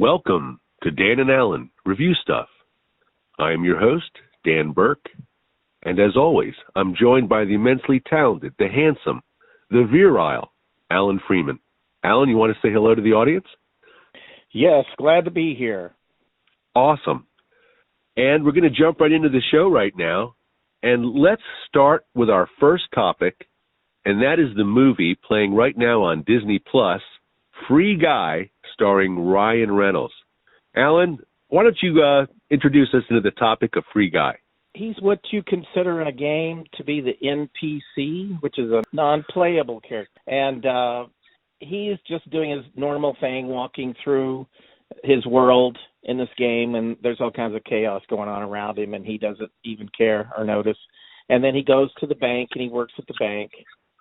Welcome to Dan and Alan Review Stuff. I am your host, Dan Burke, and as always, I'm joined by the immensely talented, the handsome, the virile, Alan Freeman. Alan, you want to say hello to the audience? Yes, glad to be here. Awesome. And we're going to jump right into the show right now, and let's start with our first topic, and that is the movie playing right now on Disney Plus, Free Guy, starring Ryan Reynolds. Alan, why don't you introduce us into the topic of Free Guy? He's what you consider in a game to be the NPC, which is a non-playable character. And he's just doing his normal thing, walking through his world in this game, and there's all kinds of chaos going on around him, and he doesn't even care or notice. And then he goes to the bank, and he works at the bank,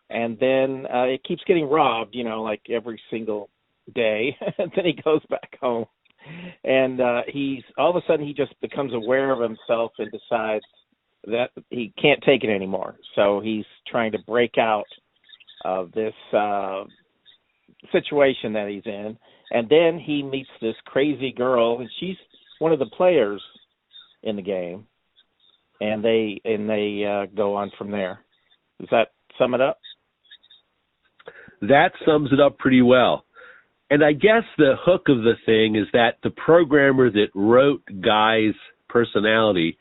and then it keeps getting robbed, like every single day. And then he goes back home. And he's all of a sudden he just becomes aware of himself and decides that he can't take it anymore. So he's trying to break out of this situation that he's in. And then he meets this crazy girl, and she's one of the players in the game. And they go on from there. Does that sum it up? That sums it up pretty well. And I guess the hook of the thing is that the programmer that wrote Guy's personality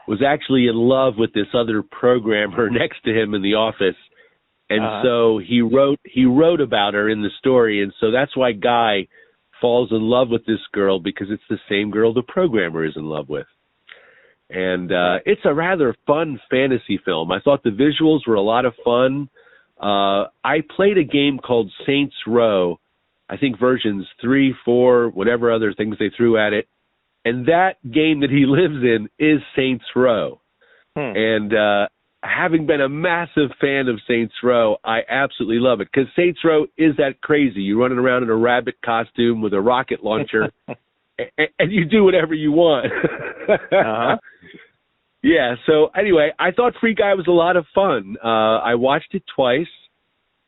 was actually in love with this other programmer next to him in the office. And so he wrote about her in the story. And so that's why Guy falls in love with this girl, because it's the same girl the programmer is in love with. And it's a rather fun fantasy film. I thought the visuals were a lot of fun. I played a game called Saints Row, I think versions 3, 4, whatever other things they threw at it. And that game that he lives in is Saints Row. And having been a massive fan of Saints Row, I absolutely love it, because Saints Row is that crazy. You're running around in a rabbit costume with a rocket launcher, and you do whatever you want. Yeah, so anyway, I thought Free Guy was a lot of fun. I watched it twice.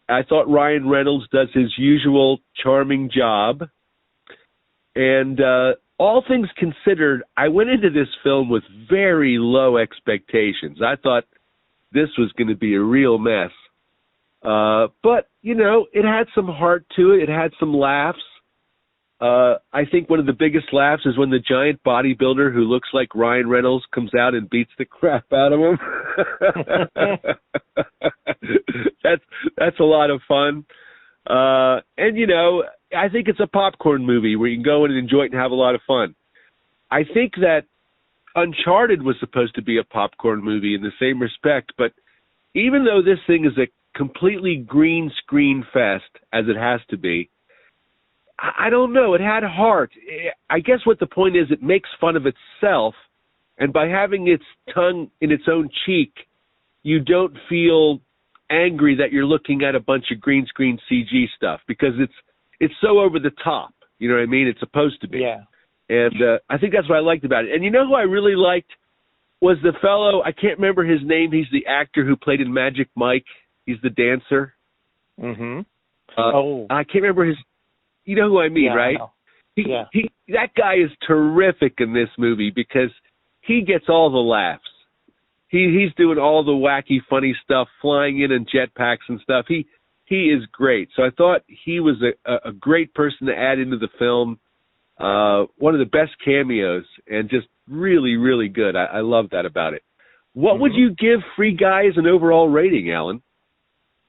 I thought Ryan Reynolds does his usual charming job. And all things considered, I went into this film with very low expectations. I thought this was going to be a real mess. But, it had some heart to it. It had some laughs. I think one of the biggest laughs is when the giant bodybuilder who looks like Ryan Reynolds comes out and beats the crap out of him. That's a lot of fun. And, I think it's a popcorn movie where you can go in and enjoy it and have a lot of fun. I think that Uncharted was supposed to be a popcorn movie in the same respect, but even though this thing is a completely green screen fest, as it has to be, I don't know. It had heart. I guess what the point is, it makes fun of itself, and by having its tongue in its own cheek, you don't feel angry that you're looking at a bunch of green screen CG stuff, because it's so over the top. You know what I mean? It's supposed to be. Yeah. And I think that's what I liked about it. And you know who I really liked was the fellow, I can't remember his name. He's the actor who played in Magic Mike. He's the dancer. Mm-hmm. I can't remember his... You know who I mean, right? I that guy is terrific in this movie, because he gets all the laughs. He's doing all the wacky, funny stuff, flying in jetpacks and stuff. He is great. So I thought he was a great person to add into the film. One of the best cameos, and just really, really good. I love that about it. What would you give Free Guy as an overall rating, Alan?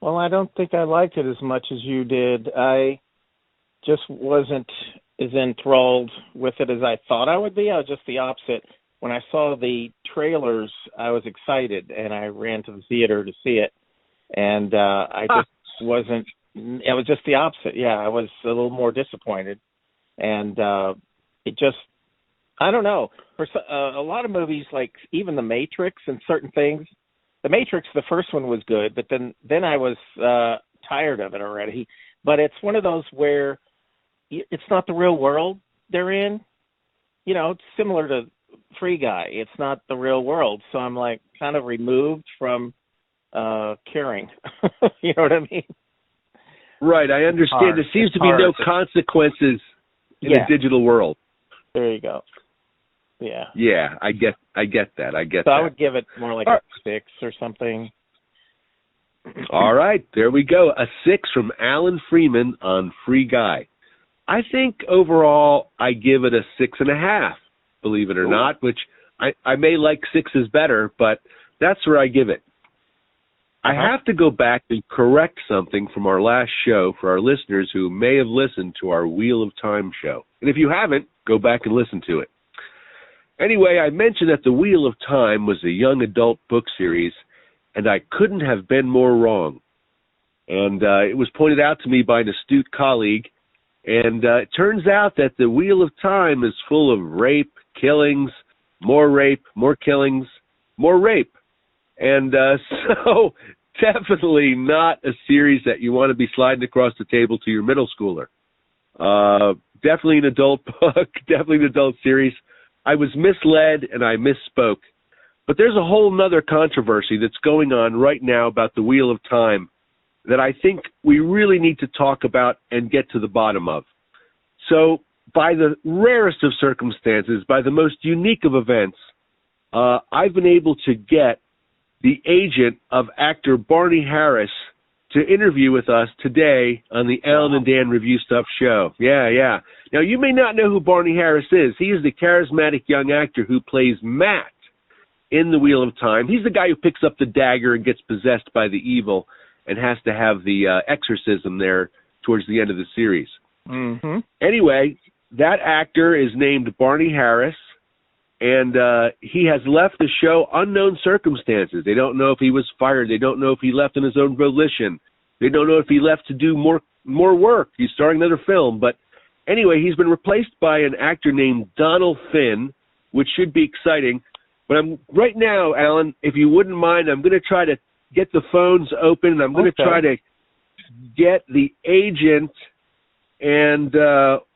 Well, I don't think I liked it as much as you did. I just wasn't as enthralled with it as I thought I would be. I was just the opposite. When I saw the trailers, I was excited, and I ran to the theater to see it. And I just wasn't – it was just the opposite. Yeah, I was a little more disappointed. And it just – I don't know. For a lot of movies, like even The Matrix and certain things, The Matrix, the first one was good, but then I was tired of it already. But it's one of those where – it's not the real world they're in. It's similar to Free Guy. It's not the real world. So I'm like kind of removed from caring. You know what I mean? Right, I understand. There seems to be no consequences. in a digital world. There you go. Yeah. Yeah, I get that. So I would give it more like a 6 or something. All right, there we go. A 6 from Alan Freeman on Free Guy. I think overall I give it a 6.5, believe it or not, which I may like 6s better, but that's where I give it. I have to go back and correct something from our last show for our listeners who may have listened to our Wheel of Time show. And if you haven't, go back and listen to it. Anyway, I mentioned that The Wheel of Time was a young adult book series, and I couldn't have been more wrong. And it was pointed out to me by an astute colleague, and it turns out that The Wheel of Time is full of rape, killings, more killings, more rape. And so definitely not a series that you want to be sliding across the table to your middle schooler. Definitely an adult book, definitely an adult series. I was misled and I misspoke. But there's a whole nother controversy that's going on right now about the Wheel of Time that I think we really need to talk about and get to the bottom of. So by the rarest of circumstances, by the most unique of events, I've been able to get the agent of actor Barney Harris to interview with us today on the Alan and Dan Review Stuff show. Yeah. Now, you may not know who Barney Harris is. He is the charismatic young actor who plays Matt in The Wheel of Time. He's the guy who picks up the dagger and gets possessed by the evil and has to have the exorcism there towards the end of the series. Mm-hmm. Anyway, that actor is named Barney Harris, and he has left the show unknown circumstances. They don't know if he was fired. They don't know if he left on his own volition. They don't know if he left to do more work. He's starting another film. But anyway, he's been replaced by an actor named Donald Finn, which should be exciting. But right now, Alan, if you wouldn't mind, I'm going to try to get the phones open, and I'm going to try to get the agent and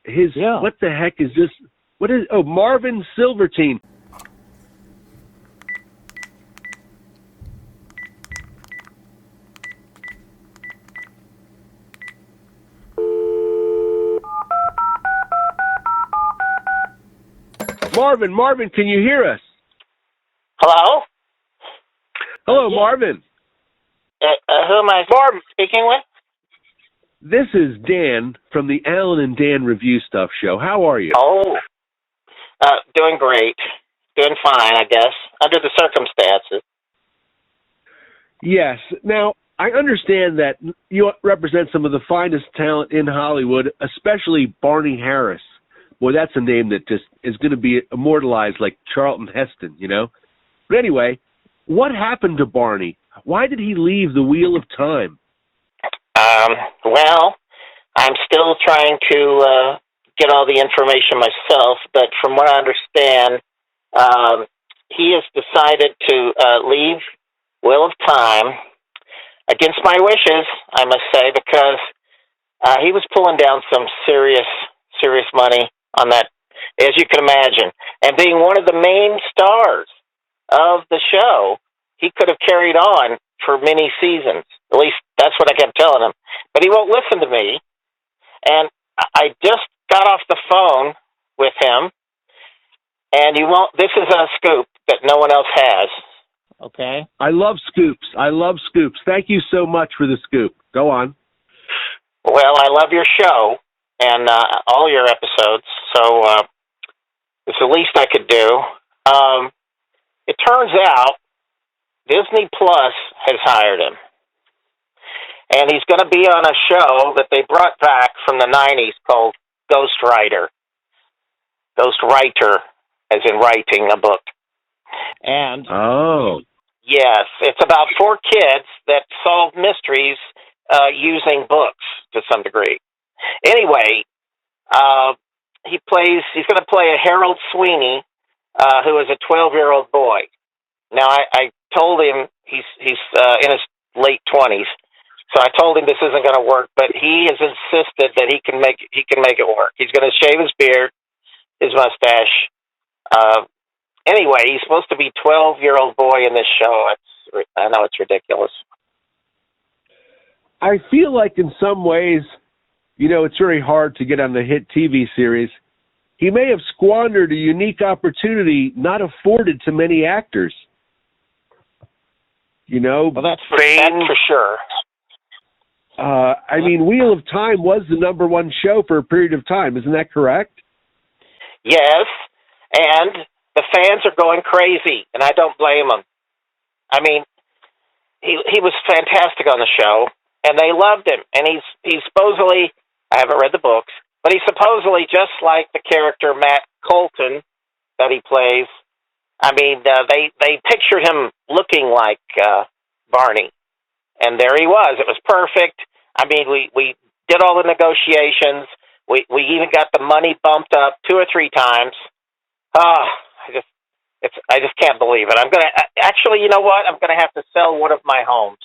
his, what the heck is this? What is, Marvin Silverstein. Marvin, can you hear us? Hello? Hello, Marvin. Who am I speaking with? This is Dan from the Alan and Dan Review Stuff show. How are you? Oh, doing great. Doing fine, I guess, under the circumstances. Yes. Now, I understand that you represent some of the finest talent in Hollywood, especially Barney Harris. Boy, that's a name that just is going to be immortalized like Charlton Heston, you know? But anyway, what happened to Barney? Why did he leave the Wheel of Time? Well, I'm still trying to get all the information myself, but from what I understand, he has decided to leave Wheel of Time against my wishes, I must say, because he was pulling down some serious money on that, as you can imagine. And being one of the main stars of the show, he could have carried on for many seasons. At least that's what I kept telling him. But he won't listen to me. And I just got off the phone with him, and this is a scoop that no one else has. Okay. I love scoops. Thank you so much for the scoop. Go on. Well, I love your show and all your episodes, so it's the least I could do. It turns out Disney Plus has hired him. And he's going to be on a show that they brought back from the 90s called Ghostwriter, as in writing a book. And? Oh. Yes, it's about 4 kids that solve mysteries using books to some degree. Anyway, he's going to play a Harold Sweeney, who is a 12-year-old boy. Now, I told him he's in his late 20s, so I told him this isn't going to work, but he has insisted that he can make it work. He's going to shave his beard, his mustache. Anyway, he's supposed to be 12-year-old boy in this show. I know it's ridiculous. I feel like in some ways you know, it's very hard to get on the hit TV series, he may have squandered a unique opportunity not afforded to many actors. You know, well, that's for sure. I mean, Wheel of Time was the #1 show for a period of time. Isn't that correct? Yes, and the fans are going crazy, and I don't blame them. I mean, he was fantastic on the show, and they loved him. And he's supposedly, I haven't read the books, but he's supposedly just like the character Matt Colton that he plays. I mean, they pictured him looking like Barney, and there he was. It was perfect. I mean, we did all the negotiations. We even got the money bumped up 2 or 3 times. I just can't believe it. I'm gonna actually, you know what? I'm gonna have to sell one of my homes.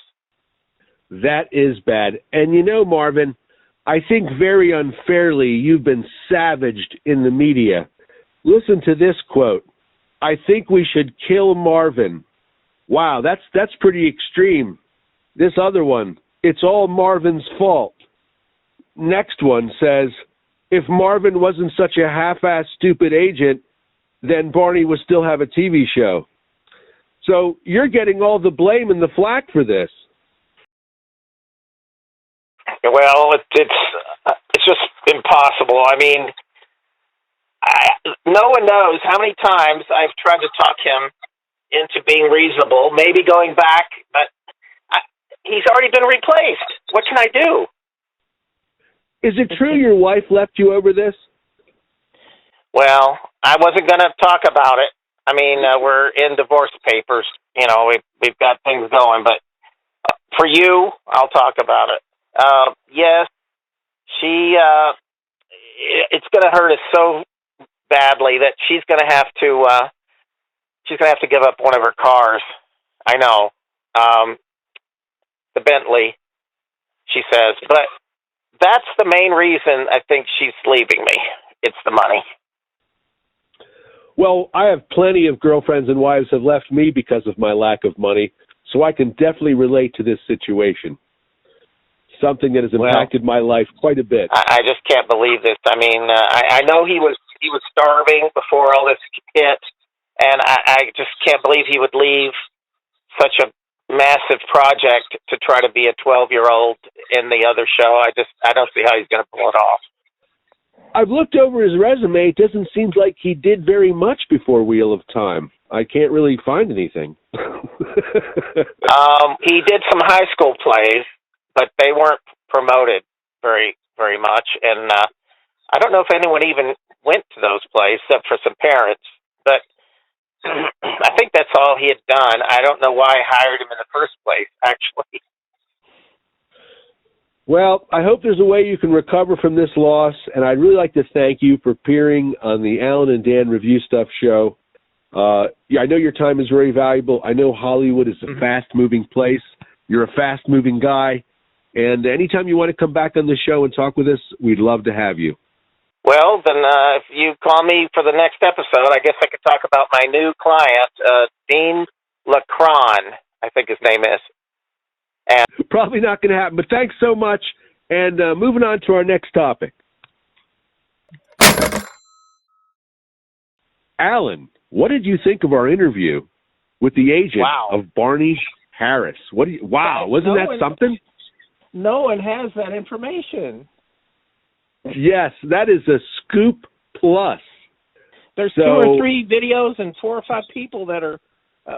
That is bad. And you know, Marvin, I think very unfairly you've been savaged in the media. Listen to this quote. I think we should kill Marvin. Wow, that's pretty extreme. This other one, it's all Marvin's fault. Next one says, if Marvin wasn't such a half-assed stupid agent, then Barney would still have a TV show. So you're getting all the blame and the flack for this. Well, it's just impossible. I mean, no one knows how many times I've tried to talk him into being reasonable, maybe going back, but he's already been replaced. What can I do? Is it true your wife left you over this? Well, I wasn't going to talk about it. I mean, we're in divorce papers. You know, we've got things going, but for you, I'll talk about it. Yes, it's going to hurt us so badly that she's going to have to give up one of her cars. I know, the Bentley, she says, but that's the main reason I think she's leaving me. It's the money. Well, I have plenty of girlfriends and wives have left me because of my lack of money, so I can definitely relate to this situation. Something that has impacted my life quite a bit. I just can't believe this. I mean, I know he was starving before all this hit, and I just can't believe he would leave such a massive project to try to be a 12-year-old in the other show. I don't see how he's going to pull it off. I've looked over his resume. It doesn't seem like he did very much before Wheel of Time. I can't really find anything. He did some high school plays, but they weren't promoted very, very much. And I don't know if anyone even went to those plays except for some parents. But I think that's all he had done. I don't know why I hired him in the first place, actually. Well, I hope there's a way you can recover from this loss, and I'd really like to thank you for appearing on the Alan and Dan Review Stuff show. I know your time is very valuable. I know Hollywood is a fast-moving place. You're a fast-moving guy, and anytime you want to come back on the show and talk with us, we'd love to have you. Well, then if you call me for the next episode, I guess I could talk about my new client, Dean Lacron, I think his name is. And probably not going to happen, but thanks so much. And moving on to our next topic. Alan, what did you think of our interview with the agent of Barney Harris? Wasn't that something? No one has that information. Yes, that is a scoop plus. There's 2 or 3 videos and 4 or 5 people that are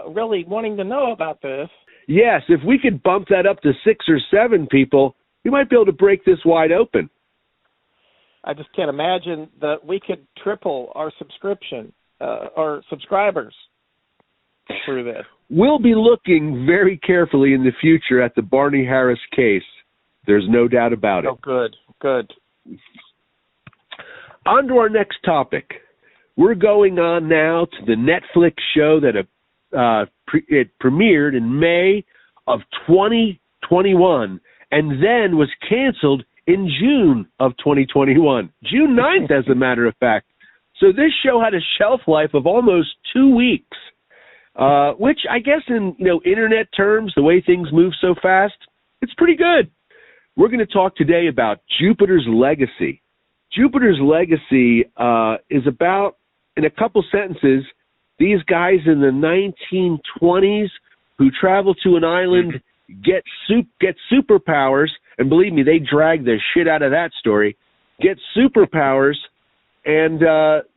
really wanting to know about this. Yes, if we could bump that up to 6 or 7 people, we might be able to break this wide open. I just can't imagine that we could triple our subscription, our subscribers through this. We'll be looking very carefully in the future at the Barney Harris case. There's no doubt about it. Oh, good. On to our next topic. We're going on now to the Netflix show that it premiered in May of 2021 and then was canceled in June of 2021. June 9th, as a matter of fact. So this show had a shelf life of almost 2 weeks, which I guess in internet terms, the way things move so fast, it's pretty good. we're going to talk today about Jupiter's Legacy. Jupiter's Legacy is about, in a couple sentences, these guys in the 1920s who travel to an island, get superpowers, and believe me, they drag the shit out of that story, get superpowers, and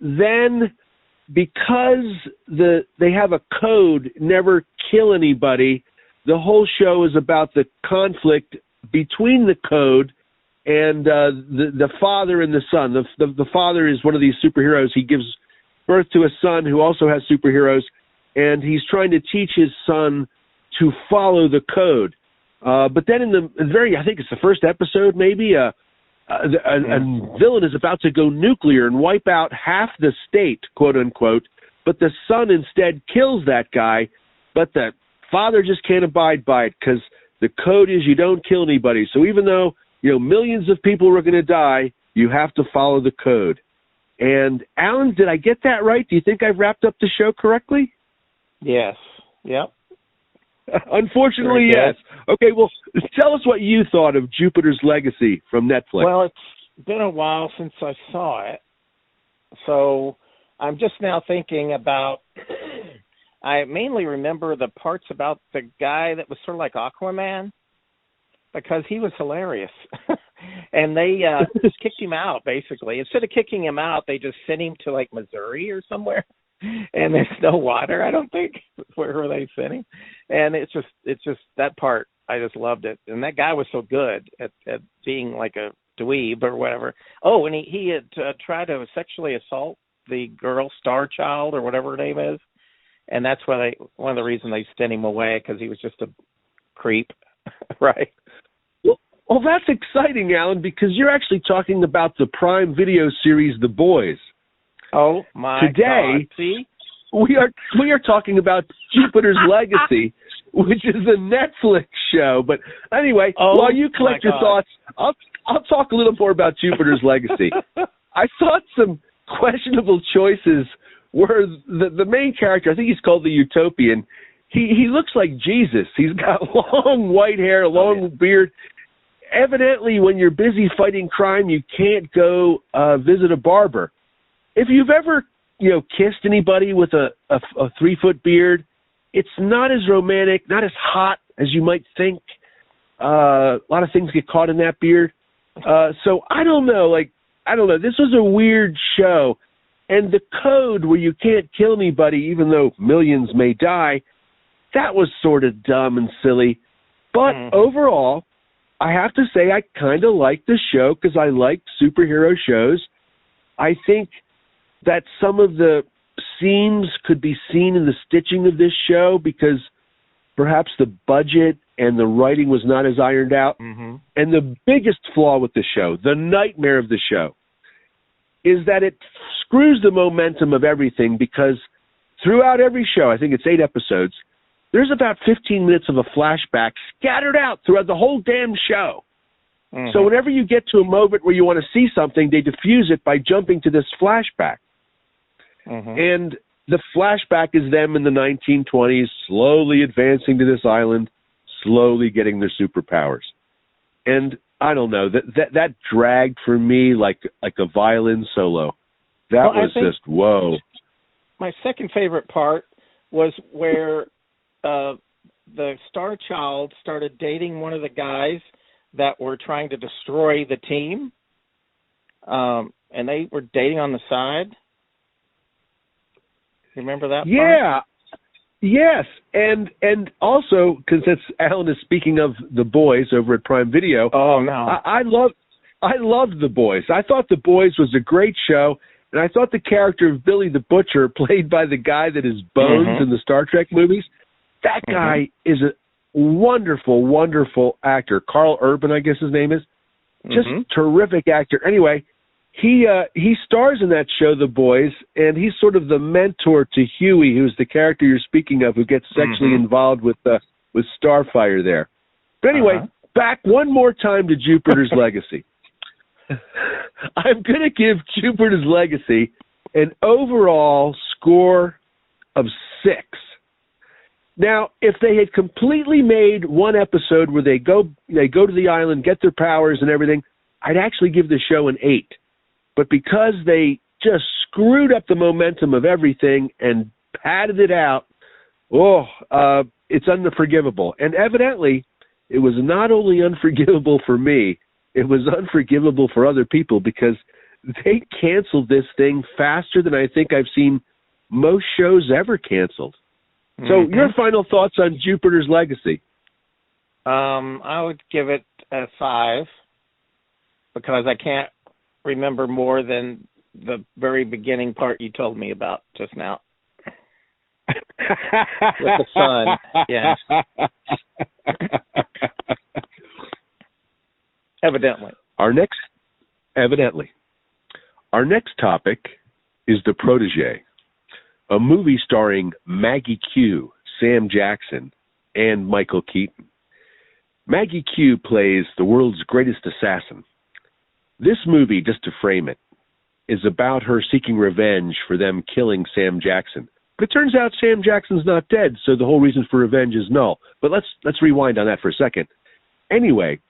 then because they have a code, never kill anybody, the whole show is about the conflict between the code and the father and the son. The father is one of these superheroes. He gives birth to a son who also has superheroes, and he's trying to teach his son to follow the code. But then in the very, I think it's the first episode maybe, a villain is about to go nuclear and wipe out half the state, quote unquote, but the son instead kills that guy, but the father just can't abide by it because the code is you don't kill anybody. So even though, millions of people are going to die, you have to follow the code. And Alan, did I get that right? Do you think I've wrapped up the show correctly? Yes. Yep. Unfortunately, yes. Okay, well, tell us what you thought of Jupiter's Legacy from Netflix. Well, it's been a while since I saw it, so I'm just now thinking about, I mainly remember the parts about the guy that was sort of like Aquaman, because he was hilarious. And they just kicked him out, basically. Instead of kicking him out, they just sent him to, like, Missouri or somewhere. And there's no water, I don't think. Where were they sent him? And it's just that part, I just loved it. And that guy was so good at being like a dweeb or whatever. Oh, and he had tried to sexually assault the girl, Star Child, or whatever her name is. And that's why one of the reasons they sent him away, because he was just a creep, right? Well, that's exciting, Alan, because you're actually talking about the Prime Video series, The Boys. Oh my Today, God! See, we are talking about Jupiter's Legacy, which is a Netflix show. But anyway, while you collect your thoughts, I'll talk a little more about Jupiter's Legacy. I thought some questionable choices were the main character. I think he's called the Utopian. He looks like Jesus. He's got long white hair, long beard. Evidently, when you're busy fighting crime, you can't go visit a barber. If you've ever, kissed anybody with a 3-foot beard, it's not as romantic, not as hot as you might think. A lot of things get caught in that beard. So I don't know. This was a weird show. And the code where you can't kill anybody, even though millions may die, that was sort of dumb and silly. But overall, I have to say I kind of like the show because I like superhero shows. I think that some of the seams could be seen in the stitching of this show because perhaps the budget and the writing was not as ironed out. And the biggest flaw with the show, the nightmare of the show, is that it screws the momentum of everything because throughout every show, I think it's 8 episodes, there's about 15 minutes of a flashback scattered out throughout the whole damn show. So whenever you get to a moment where you want to see something, they diffuse it by jumping to this flashback. And the flashback is them in the 1920s, slowly advancing to this island, slowly getting their superpowers. And I don't know, that dragged for me like a violin solo. That was just, whoa. My second favorite part was where the Star Child started dating one of the guys that were trying to destroy the team. And they were dating on the side. You remember that part? Yeah. Yes. And also, because Alan is speaking of The Boys over at Prime Video. Oh, no. I loved The Boys. I thought The Boys was a great show. And I thought the character of Billy the Butcher, played by the guy that is Bones in the Star Trek movies, that guy is a wonderful, wonderful actor. Carl Urban, I guess his name is. Just terrific actor. Anyway, he stars in that show, The Boys, and he's sort of the mentor to Huey, who's the character you're speaking of, who gets sexually involved with Starfire there. But anyway, back one more time to Jupiter's Legacy. I'm going to give Jupiter's Legacy an overall score of 6. Now, if they had completely made one episode where they go to the island, get their powers and everything, I'd actually give the show an 8. But because they just screwed up the momentum of everything and padded it out, it's unforgivable. And evidently, it was not only unforgivable for me, it was unforgivable for other people because they canceled this thing faster than I think I've seen most shows ever canceled. So your final thoughts on Jupiter's Legacy? I would give it a 5 because I can't remember more than the very beginning part you told me about just now. With the sun, yes. Evidently. Our next topic is The Protege, a movie starring Maggie Q, Sam Jackson, and Michael Keaton. Maggie Q plays the world's greatest assassin. This movie, just to frame it, is about her seeking revenge for them killing Sam Jackson. But it turns out Sam Jackson's not dead, so the whole reason for revenge is null. But let's rewind on that for a second. Anyway,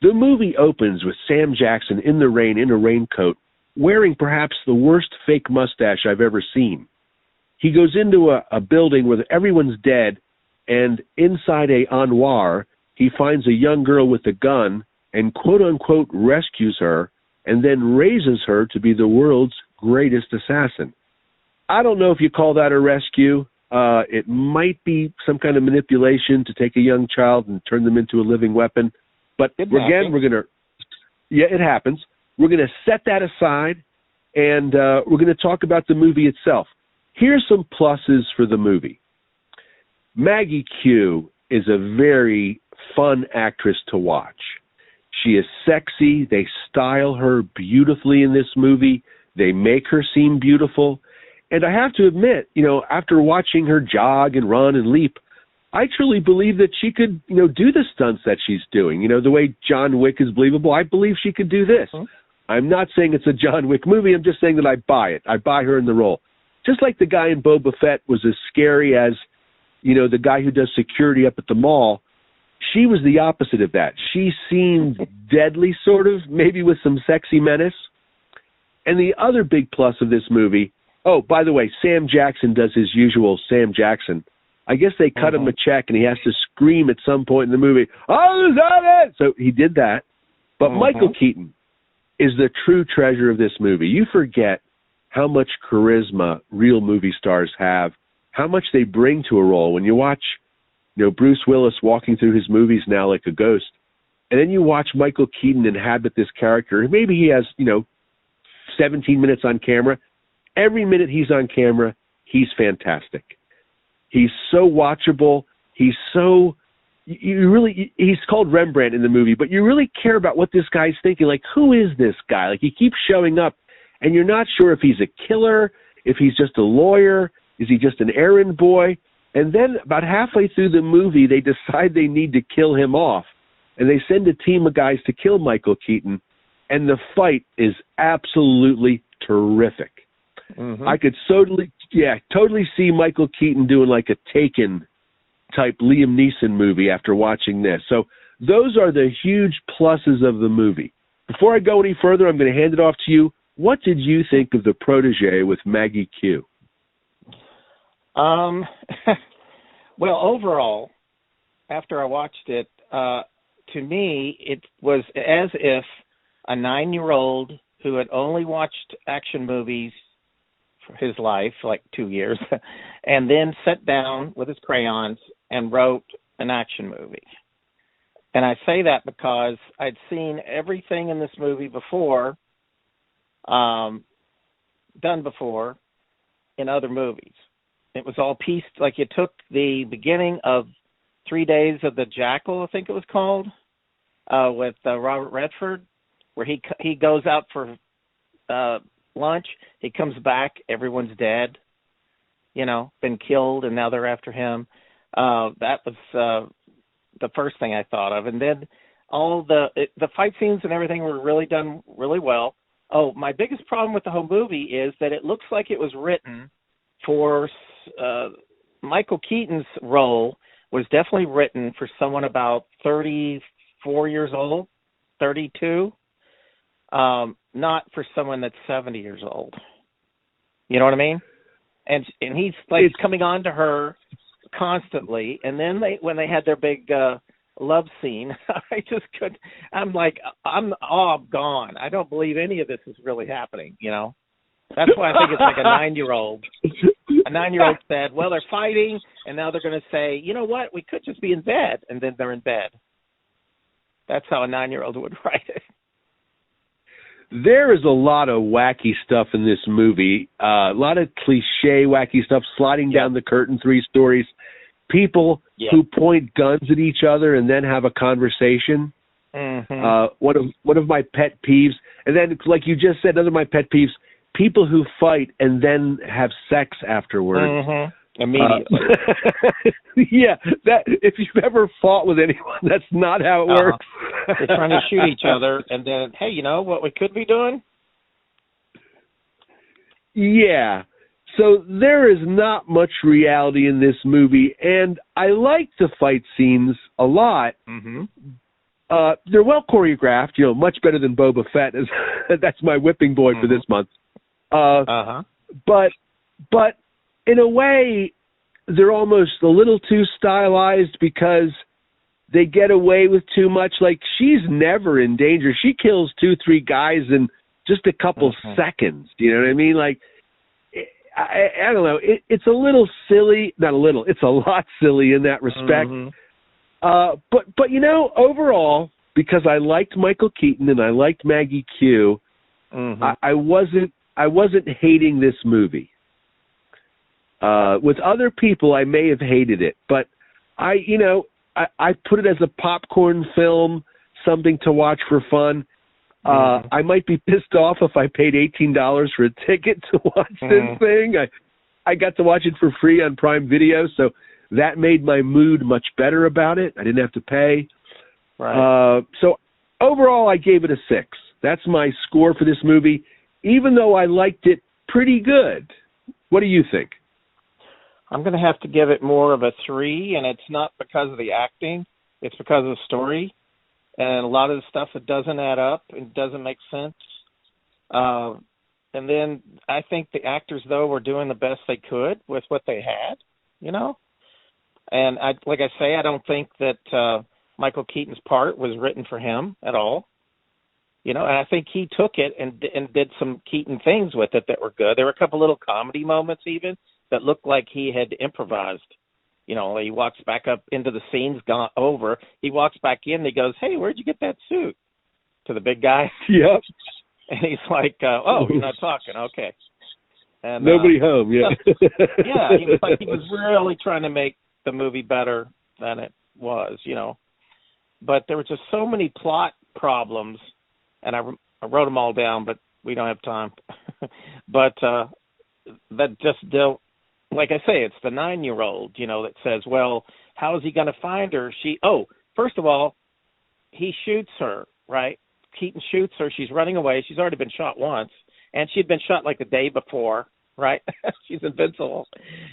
the movie opens with Sam Jackson in the rain, in a raincoat, wearing perhaps the worst fake mustache I've ever seen. He goes into a building where everyone's dead, and inside a armoire, he finds a young girl with a gun and quote-unquote rescues her and then raises her to be the world's greatest assassin. I don't know if you call that a rescue. It might be some kind of manipulation to take a young child and turn them into a living weapon. But it happens. We're going to set that aside, and we're going to talk about the movie itself. Here's some pluses for the movie. Maggie Q is a very fun actress to watch. She is sexy. They style her beautifully in this movie. They make her seem beautiful. And I have to admit, after watching her jog and run and leap, I truly believe that she could, do the stunts that she's doing. The way John Wick is believable, I believe she could do this. I'm not saying it's a John Wick movie. I'm just saying that I buy it. I buy her in the role. Just like the guy in Boba Fett was as scary as, the guy who does security up at the mall, she was the opposite of that. She seemed deadly, sort of, maybe with some sexy menace. And the other big plus of this movie, by the way, Sam Jackson does his usual Sam Jackson. I guess they cut him a check and he has to scream at some point in the movie, "Oh, is that it?" So he did that. But Michael Keaton is the true treasure of this movie. You forget how much charisma real movie stars have, how much they bring to a role. When you watch, Bruce Willis walking through his movies now like a ghost, and then you watch Michael Keaton inhabit this character. Maybe he has, 17 minutes on camera. Every minute he's on camera, he's fantastic. He's so watchable. He's called Rembrandt in the movie, but you really care about what this guy's thinking. Like, who is this guy? Like, he keeps showing up, and you're not sure if he's a killer, if he's just a lawyer, is he just an errand boy? And then about halfway through the movie, they decide they need to kill him off, and they send a team of guys to kill Michael Keaton, and the fight is absolutely terrific. I could totally see Michael Keaton doing like a Taken type Liam Neeson movie after watching this. So those are the huge pluses of the movie. Before I go any further, I'm going to hand it off to you. What did you think of The Protege with Maggie Q? Well, overall, after I watched it, to me, it was as if a 9-year-old who had only watched action movies for his life, like 2 years, and then sat down with his crayons and wrote an action movie. And I say that because I'd seen everything in this movie before, done before in other movies. It was all pieced, like you took the beginning of 3 Days of the Jackal, I think it was called, with Robert Redford, where he goes out for lunch, he comes back, everyone's dead, been killed, and now they're after him. That was the first thing I thought of. And then all the fight scenes and everything were really done really well. Oh, my biggest problem with the whole movie is that it looks like it was written for Michael Keaton's role was definitely written for someone about 34 years old, 32, not for someone that's 70 years old. You know what I mean? And he's like coming on to her constantly, and then when they had their big love scene, I just couldn't. I'm like, I'm gone. I don't believe any of this is really happening. You know, that's why I think it's like a 9-year-old. A 9-year-old said, "Well, they're fighting, and now they're going to say, you know what? We could just be in bed," and then they're in bed. That's how a 9-year-old would write it. There is a lot of wacky stuff in this movie, a lot of cliche wacky stuff, sliding down the curtain, 3 stories, people who point guns at each other and then have a conversation. Mm-hmm. One of my pet peeves, and then like you just said, another of my pet peeves, people who fight and then have sex afterwards. Mm-hmm. Immediately. Yeah, that if you've ever fought with anyone, that's not how it works. They're trying to shoot each other, and then, hey, you know what we could be doing? Yeah. So there is not much reality in this movie, and I like the fight scenes a lot. Mm-hmm. They're well choreographed, you know, much better than Boba Fett. That's my whipping boy for this month. But in a way, they're almost a little too stylized because they get away with too much. Like, she's never in danger. She kills 2-3 guys in just a couple seconds. You know what I mean? Like, I don't know. It's a little silly. Not a little. It's a lot silly in that respect. Mm-hmm. But you know, overall, because I liked Michael Keaton and I liked Maggie Q, I wasn't hating this movie. With other people, I may have hated it, but I put it as a popcorn film, something to watch for fun. I might be pissed off if I paid $18 for a ticket to watch this thing. I got to watch it for free on Prime Video, so that made my mood much better about it. I didn't have to pay. Right. So overall, I gave it a 6. That's my score for this movie, even though I liked it pretty good. What do you think? I'm going to have to give it more of a 3, and it's not because of the acting. It's because of the story. And a lot of the stuff that doesn't add up and doesn't make sense. And then I think the actors, though, were doing the best they could with what they had, you know. And like I say, I don't think that Michael Keaton's part was written for him at all. You know, and I think he took it and did some Keaton things with it that were good. There were a couple little comedy moments even that looked like he had improvised. You know, he walks back up into the scene's gone over. He walks back in and he goes, "Hey, where'd you get that suit?" To the big guy. Yep. And he's like, "Oh, you're not talking. Okay." And nobody home, yeah. Yeah, he was like, he was really trying to make the movie better than it was, you know. But there were just so many plot problems, and I wrote them all down, but we don't have time. But that just don't. Like I say, it's the 9-year-old, you know, that says, well, how is he going to find her? First of all, he shoots her, right? Keaton shoots her. She's running away. She's already been shot once, and she'd been shot like the day before, right? She's invincible.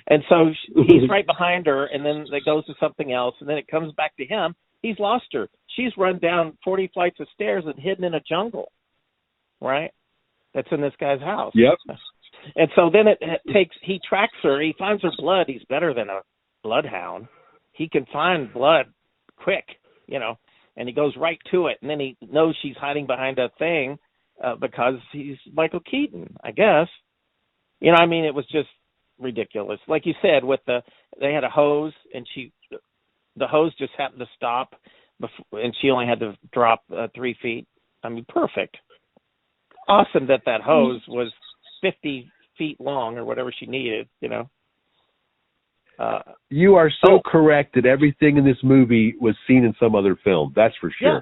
And so he's right behind her, and then it goes to something else, and then it comes back to him. He's lost her. She's run down 40 flights of stairs and hidden in a jungle, right? That's in this guy's house. Yep. And so then he tracks her, he finds her blood. He's better than a bloodhound. He can find blood quick, you know, and he goes right to it. And then he knows she's hiding behind a thing because he's Michael Keaton, I guess. You know, I mean, it was just ridiculous. Like you said, they had a hose, and the hose just happened to stop, and she only had to drop 3 feet. I mean, perfect. Awesome that hose was 50 feet long or whatever she needed, you know. You are so correct that everything in this movie was seen in some other film. That's for sure. Yeah.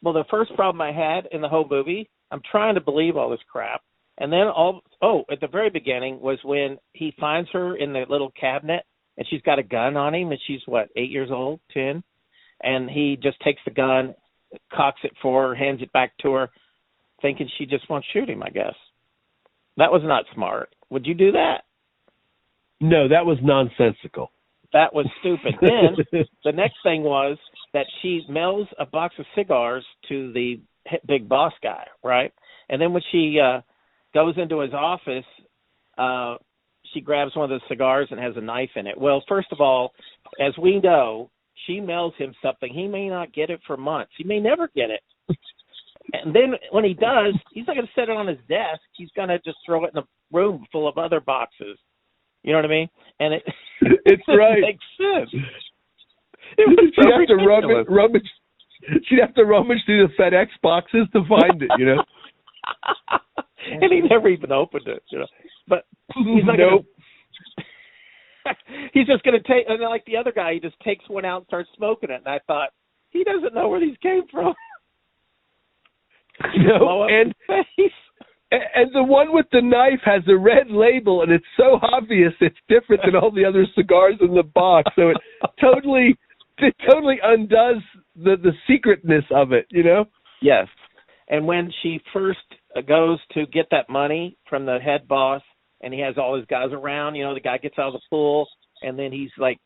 Well, the first problem I had in the whole movie, I'm trying to believe all this crap. And then at the very beginning was when he finds her in the little cabinet and she's got a gun on him, and she's 8 years old, 10. And he just takes the gun, cocks it for her, hands it back to her, thinking she just won't shoot him, I guess. That was not smart. Would you do that? No, that was nonsensical. That was stupid. Then the next thing was that she mails a box of cigars to the big boss guy, right? And then when she goes into his office, she grabs one of the cigars and has a knife in it. Well, first of all, as we know, she mails him something. He may not get it for months. He may never get it. And then when he does, he's not going to set it on his desk. He's going to just throw it in a room full of other boxes. You know what I mean? And it's right. Makes sense. She'd have to rummage. She'd have to rummage through the FedEx boxes to find it, you know. And he never even opened it, you know. But he's not nope. He's just going to take, and like the other guy, he just takes one out and starts smoking it. And I thought, he doesn't know where these came from. No, and the one with the knife has a red label, and it's so obvious it's different than all the other cigars in the box. So it totally undoes the secretness of it, you know? Yes. And when she first goes to get that money from the head boss, and he has all his guys around, you know, the guy gets out of the pool, and then he's like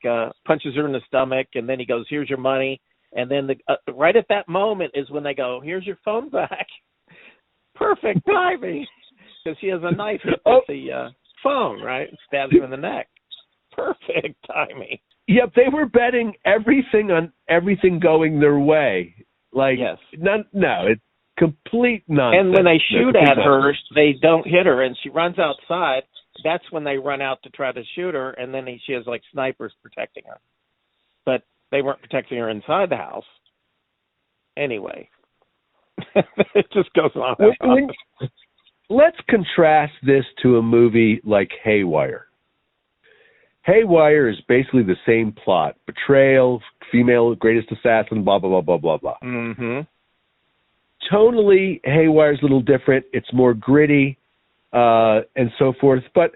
punches her in the stomach, and then he goes, "Here's your money." And then right at that moment is when they go, "Here's your phone back." Perfect timing, because she has a knife hit the phone, right? And stabs him in the neck. Perfect timing. Yep, they were betting everything on everything going their way. Like, yes. No, it's complete nonsense. And when they shoot at her, they don't hit her, and she runs outside. That's when they run out to try to shoot her, and then she has like snipers protecting her. But they weren't protecting her inside the house. Anyway, it just goes on. Let's contrast this to a movie like Haywire. Haywire is basically the same plot. Betrayal, female greatest assassin, blah, blah, blah, blah, blah, blah. Mm-hmm. Tonally, Haywire's a little different. It's more gritty and so forth. But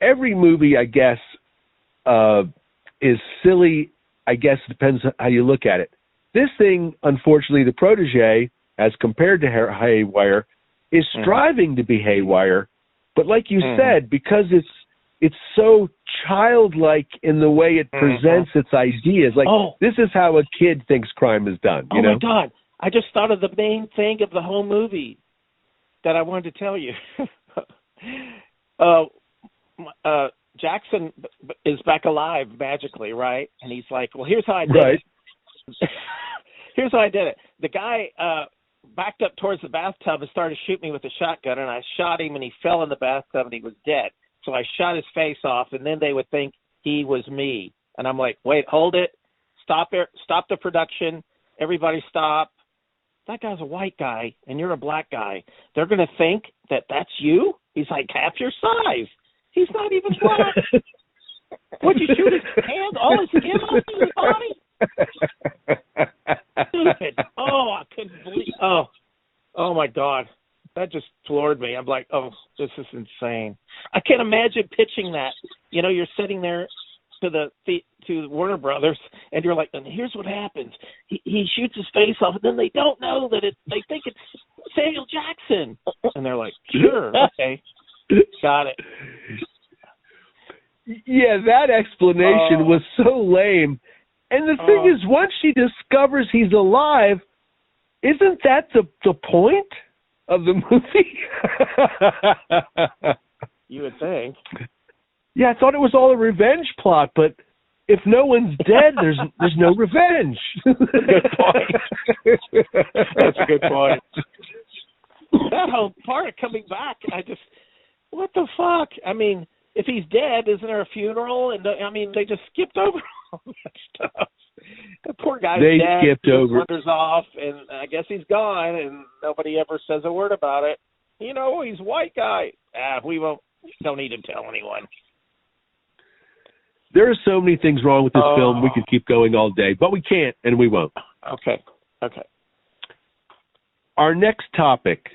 every movie, I guess, is silly. I guess it depends on how you look at it. This thing, unfortunately, the Protege, as compared to Haywire, is striving to be Haywire. But like you said, because it's so childlike in the way it presents its ideas. Like, this is how a kid thinks crime is done. You know? My God. I just thought of the main thing of the whole movie that I wanted to tell you. Jackson is back alive magically, right? And he's like, well, here's how I did it. Here's how I did it. The guy backed up towards the bathtub and started shooting me with a shotgun, and I shot him, and he fell in the bathtub, and he was dead. So I shot his face off, and then they would think he was me. And I'm like, wait, hold it. Stop it. Stop the production. Everybody stop. That guy's a white guy, and you're a black guy. They're going to think that that's you? He's like half your size. He's not even black. Would you shoot his hand, all his skin off his body? Stupid. Oh, I couldn't believe. Oh my God. That just floored me. I'm like, oh, this is insane. I can't imagine pitching that. You know, you're sitting there to Warner Brothers, and you're like, and here's what happens. He shoots his face off, and then they don't know that they think it's Samuel Jackson. And they're like, sure, okay, got it. Yeah, that explanation was so lame. And the thing is, once she discovers he's alive, isn't that the point of the movie? You would think. Yeah, I thought it was all a revenge plot, but if no one's dead, there's no revenge. Good point. That's a good point. That whole part of coming back, what the fuck? I mean, if he's dead, isn't there a funeral? And they just skipped over all that stuff. The poor guy's dead. They skipped over. Wanders off, and I guess he's gone, and nobody ever says a word about it. You know, he's a white guy. We don't need to tell anyone. There are so many things wrong with this film. We could keep going all day, but we can't, and we won't. Okay. Our next topic,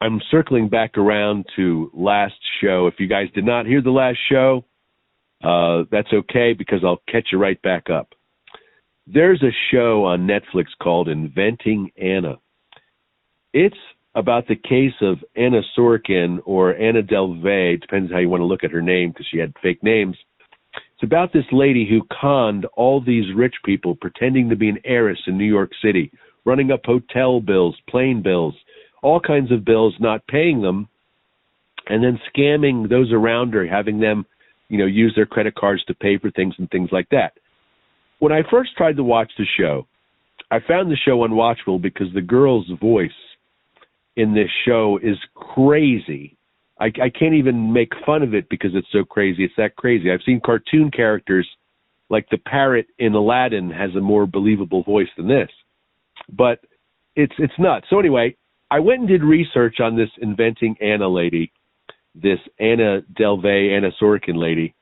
I'm circling back around to last show. If you guys did not hear the last show, that's okay, because I'll catch you right back up. There's a show on Netflix called Inventing Anna. It's about the case of Anna Sorokin, or Anna Delvey, depends how you want to look at her name, because she had fake names. It's about this lady who conned all these rich people pretending to be an heiress in New York City, running up hotel bills, plane bills, all kinds of bills, not paying them, and then scamming those around her, having them, use their credit cards to pay for things and things like that. When I first tried to watch the show, I found the show unwatchable because the girl's voice in this show is crazy. I can't even make fun of it because it's so crazy. It's that crazy. I've seen cartoon characters like the parrot in Aladdin has a more believable voice than this. But it's nuts. So anyway, I went and did research on this Inventing Anna lady, this Anna Delvey, Anna Sorokin lady,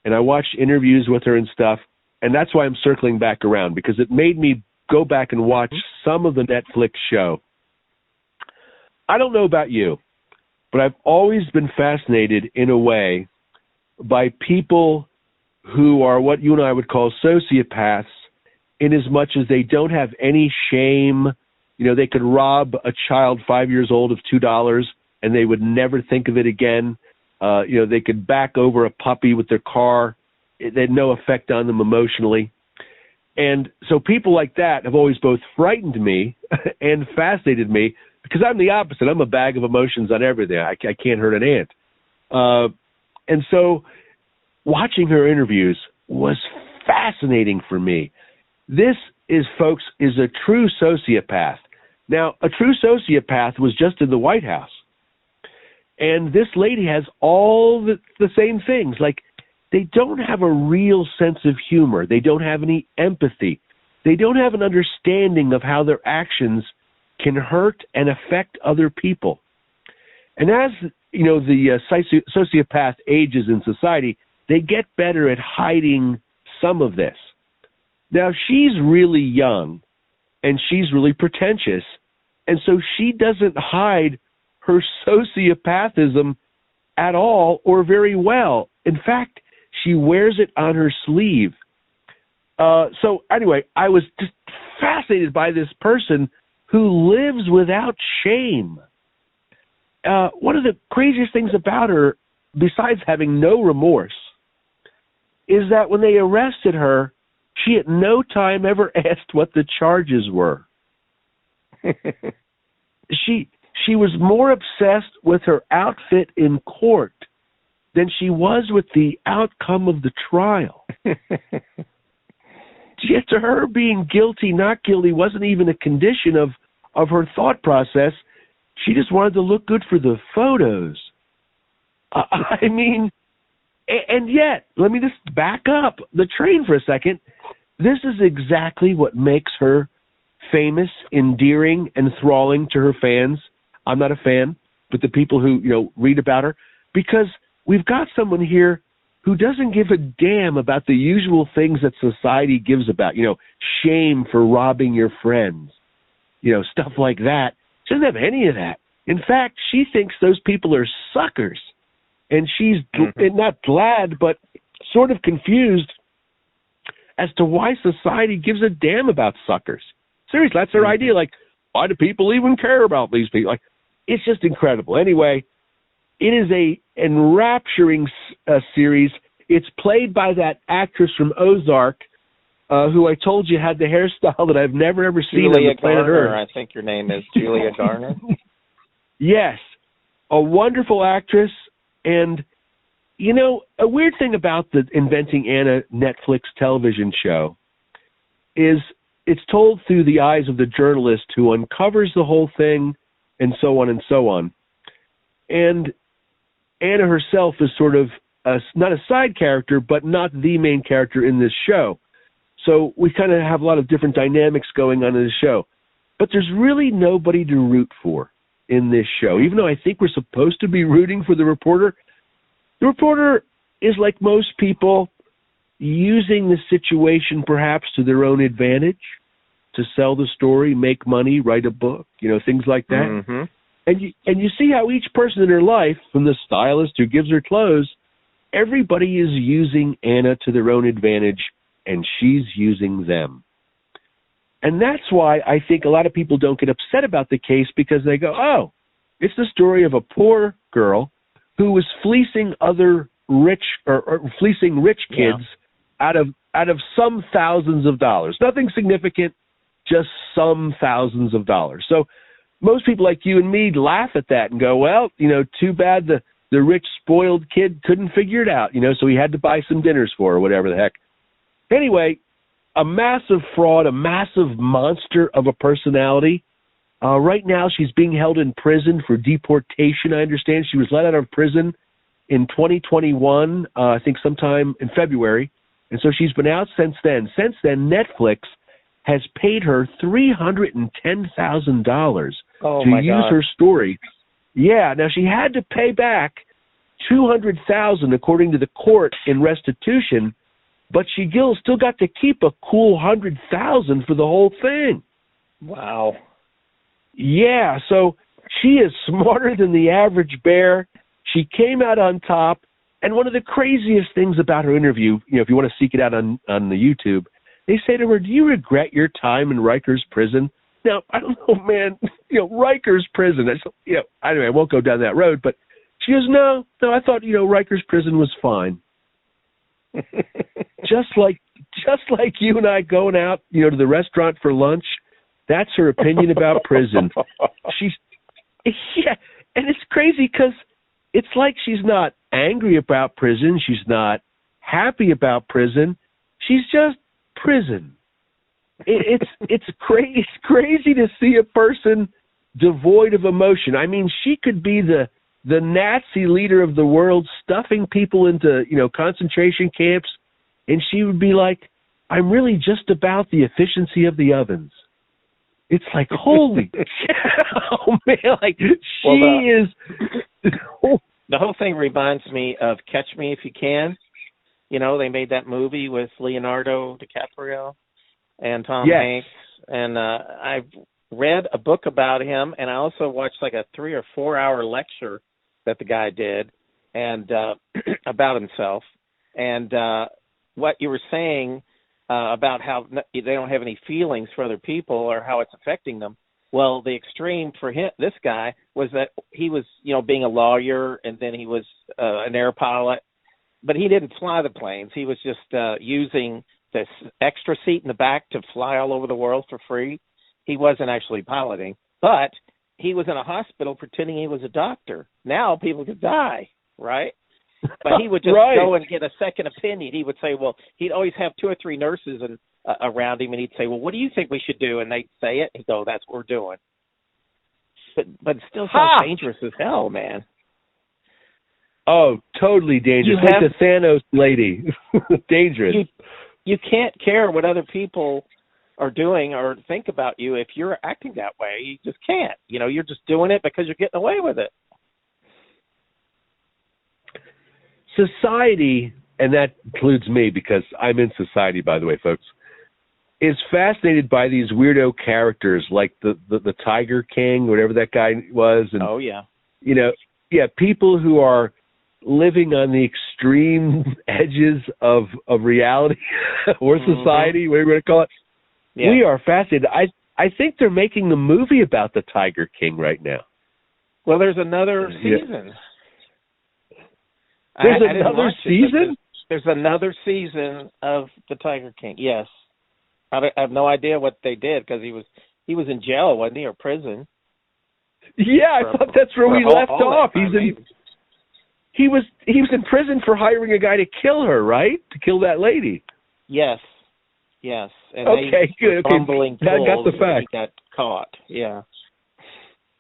and I watched interviews with her and stuff, and that's why I'm circling back around, because it made me go back and watch some of the Netflix show. I don't know about you, but I've always been fascinated in a way by people who are what you and I would call sociopaths, in as much as they don't have any shame. They could rob a child 5 years old of $2 and they would never think of it again. They could back over a puppy with their car. It had no effect on them emotionally. And so people like that have always both frightened me and fascinated me, because I'm the opposite. I'm a bag of emotions on everything. I can't hurt an ant. And so watching her interviews was fascinating for me. This is a true sociopath. Now, a true sociopath was just in the White House. And this lady has all the same things. Like, they don't have a real sense of humor. They don't have any empathy. They don't have an understanding of how their actions can hurt and affect other people. And as, the sociopath ages in society, they get better at hiding some of this. Now, she's really young, and she's really pretentious, and so she doesn't hide her sociopathism at all or very well. In fact, she wears it on her sleeve. So anyway, I was just fascinated by this person who lives without shame. One of the craziest things about her, besides having no remorse, is that when they arrested her, she at no time ever asked what the charges were. She was more obsessed with her outfit in court than she was with the outcome of the trial. Yet to her, being guilty, not guilty, wasn't even a condition of her thought process. She just wanted to look good for the photos. I mean, and yet, let me just back up the train for a second. This is exactly what makes her famous, endearing, enthralling to her fans. I'm not a fan, but the people who, read about her, because we've got someone here who doesn't give a damn about the usual things that society gives about, shame for robbing your friends, stuff like that. She doesn't have any of that. In fact, she thinks those people are suckers. And she's not glad, but sort of confused as to why society gives a damn about suckers. Seriously, that's her idea. Like, why do people even care about these people? Like, it's just incredible. Anyway, it is a enrapturing series. It's played by that actress from Ozark, who I told you had the hairstyle that I've never, ever seen on the planet Earth. I think your name is Julia Garner. Yes. A wonderful actress. And, a weird thing about the Inventing Anna Netflix television show is it's told through the eyes of the journalist who uncovers the whole thing, and so on and so on. And Anna herself is sort of not a side character, but not the main character in this show. So we kind of have a lot of different dynamics going on in the show. But there's really nobody to root for in this show. Even though I think we're supposed to be rooting for the reporter is, like most people, using the situation perhaps to their own advantage, to sell the story, make money, write a book, things like that. Mm-hmm. And you see how each person in her life, from the stylist who gives her clothes, everybody is using Anna to their own advantage, and she's using them. And that's why I think a lot of people don't get upset about the case, because they go, oh, it's the story of a poor girl who was fleecing other fleecing rich kids out of some thousands of dollars. Nothing significant, just some thousands of dollars. So most people like you and me laugh at that and go, well, too bad the rich spoiled kid couldn't figure it out, so he had to buy some dinners for her, or whatever the heck. Anyway, a massive fraud, a massive monster of a personality. Right now she's being held in prison for deportation, I understand. She was let out of prison in 2021, I think sometime in February. And so she's been out since then. Since then, Netflix has paid her $310,000 to use her story. Yeah, now she had to pay back $200,000 according to the court in restitution, but she still got to keep a cool $100,000 for the whole thing. Wow. Yeah, so she is smarter than the average bear. She came out on top. And one of the craziest things about her interview, if you want to seek it out on the YouTube, they say to her, "Do you regret your time in Rikers prison?" Now, I don't know, man, Rikers prison. Anyway, I won't go down that road. But she goes, no, I thought, Rikers prison was fine. just like you and I going out, to the restaurant for lunch. That's her opinion about prison. And it's crazy because it's like she's not angry about prison. She's not happy about prison. She's just prison. It's crazy to see a person devoid of emotion. I mean, she could be the Nazi leader of the world, stuffing people into concentration camps, and she would be like, "I'm really just about the efficiency of the ovens." It's like, holy cow, man! Like is. The whole thing reminds me of Catch Me If You Can. They made that movie with Leonardo DiCaprio and Tom Hanks. And I've read a book about him, and I also watched like a 3 or 4 hour lecture that the guy did and about himself. And what you were saying about how they don't have any feelings for other people or how it's affecting them. Well, the extreme for him, this guy, was that he was, being a lawyer, and then he was an air pilot, but he didn't fly the planes. He was just using this extra seat in the back to fly all over the world for free. He wasn't actually piloting, but he was in a hospital pretending he was a doctor. Now people could die, right? But he would just go and get a second opinion. He would say, well, he'd always have 2 or 3 nurses around him, and he'd say, well, what do you think we should do? And they'd say it. He'd go, that's what we're doing. But it still sounds dangerous as hell, man. Oh, totally dangerous. Like the Thanos lady. Dangerous. You can't care what other people are doing or think about you if you're acting that way. You just can't. You're just doing it because you're getting away with it. Society, and that includes me because I'm in society, by the way, folks, is fascinated by these weirdo characters like the Tiger King, whatever that guy was. And, people who are living on the extreme edges of reality or society, whatever you want to call it. Yeah. We are fascinated. I think they're making the movie about the Tiger King right now. Well, there's another season. There's another season? There's another season of the Tiger King. Yes. I have no idea what they did because he was in jail, wasn't he, or prison? Yeah, I thought that's where we left off. He was in prison for hiring a guy to kill her, right? To kill that lady. Yes. And good. Bumbling I got the fact. He got caught. Yeah.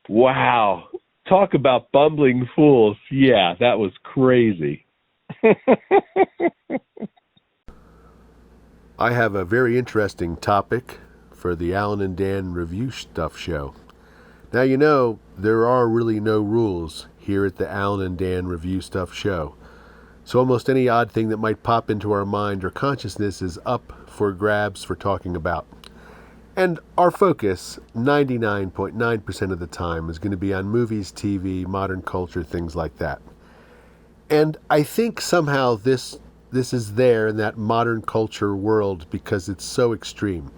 Wow. Talk about bumbling fools. Yeah, that was crazy. I have a very interesting topic for the Alan and Dan Review Stuff show. Now, there are really no rules here at the Alan and Dan Review Stuff show. So almost any odd thing that might pop into our mind or consciousness is up for grabs for talking about. And our focus, 99.9% of the time, is going to be on movies, TV, modern culture, things like that. And I think somehow this is there in that modern culture world because it's so extreme.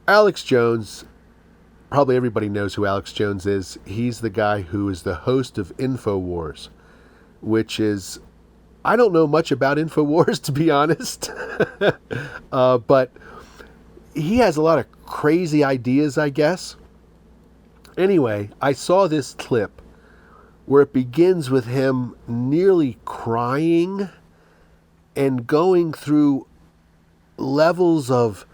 Alex Jones, probably everybody knows who Alex Jones is. He's the guy who is the host of InfoWars, which is I don't know much about InfoWars, to be honest. But he has a lot of crazy ideas, I guess. Anyway, I saw this clip where it begins with him nearly crying and going through levels of,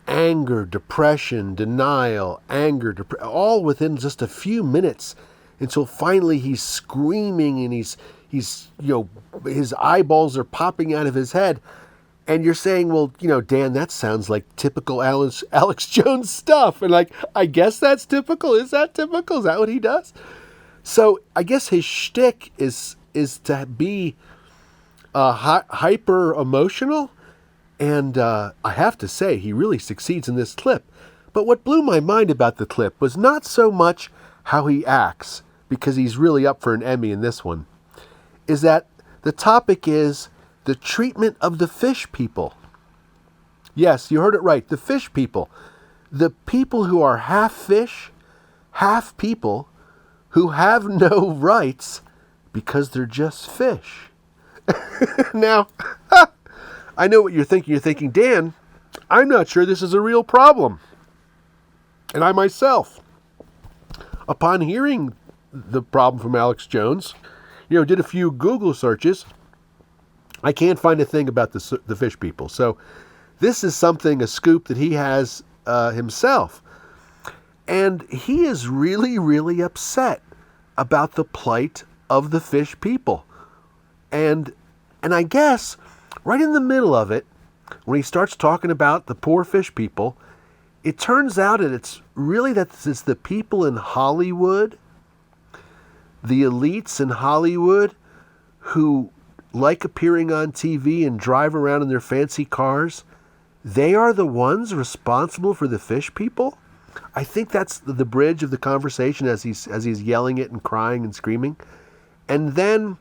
anger, depression, denial, all within just a few minutes, until finally he's screaming and he's his eyeballs are popping out of his head. And you're saying, well, Dan, that sounds like typical Alex Jones stuff. And I guess that's typical. Is that typical? Is that what he does? So I guess his shtick is to be hyper emotional. And I have to say, he really succeeds in this clip. But what blew my mind about the clip was not so much how he acts, because he's really up for an Emmy in this one, is that the topic is the treatment of the fish people. Yes, you heard it right. The fish people. The people who are half fish, half people, who have no rights because they're just fish. Now, I know what you're thinking. You're thinking, Dan, I'm not sure this is a real problem. And I myself, upon hearing the problem from Alex Jones, did a few Google searches. I can't find a thing about the fish people. So this is a scoop that he has himself. And he is really, really upset about the plight of the fish people. And I guess right in the middle of it, when he starts talking about the poor fish people, it turns out that it's the people in Hollywood, the elites in Hollywood, who like appearing on TV and drive around in their fancy cars. They are the ones responsible for the fish people. I think that's the bridge of the conversation as he's yelling it and crying and screaming. And then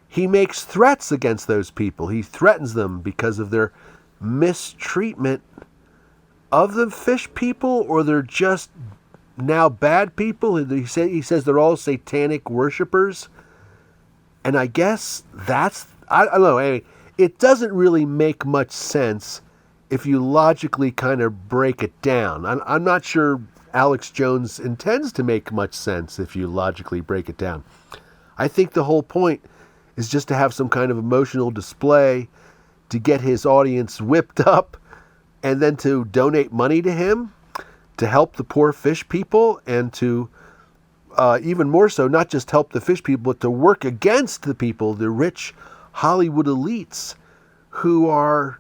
he makes threats against those people. He threatens them because of their mistreatment of the fish people, or they're just now bad people. He says they're all satanic worshipers. And I guess I don't know, it doesn't really make much sense if you logically kind of break it down. I'm not sure Alex Jones intends to make much sense if you logically break it down. I think the whole point is just to have some kind of emotional display to get his audience whipped up, and then to donate money to him to help the poor fish people, and to even more so, not just help the fish people, but to work against the people, the rich Hollywood elites who are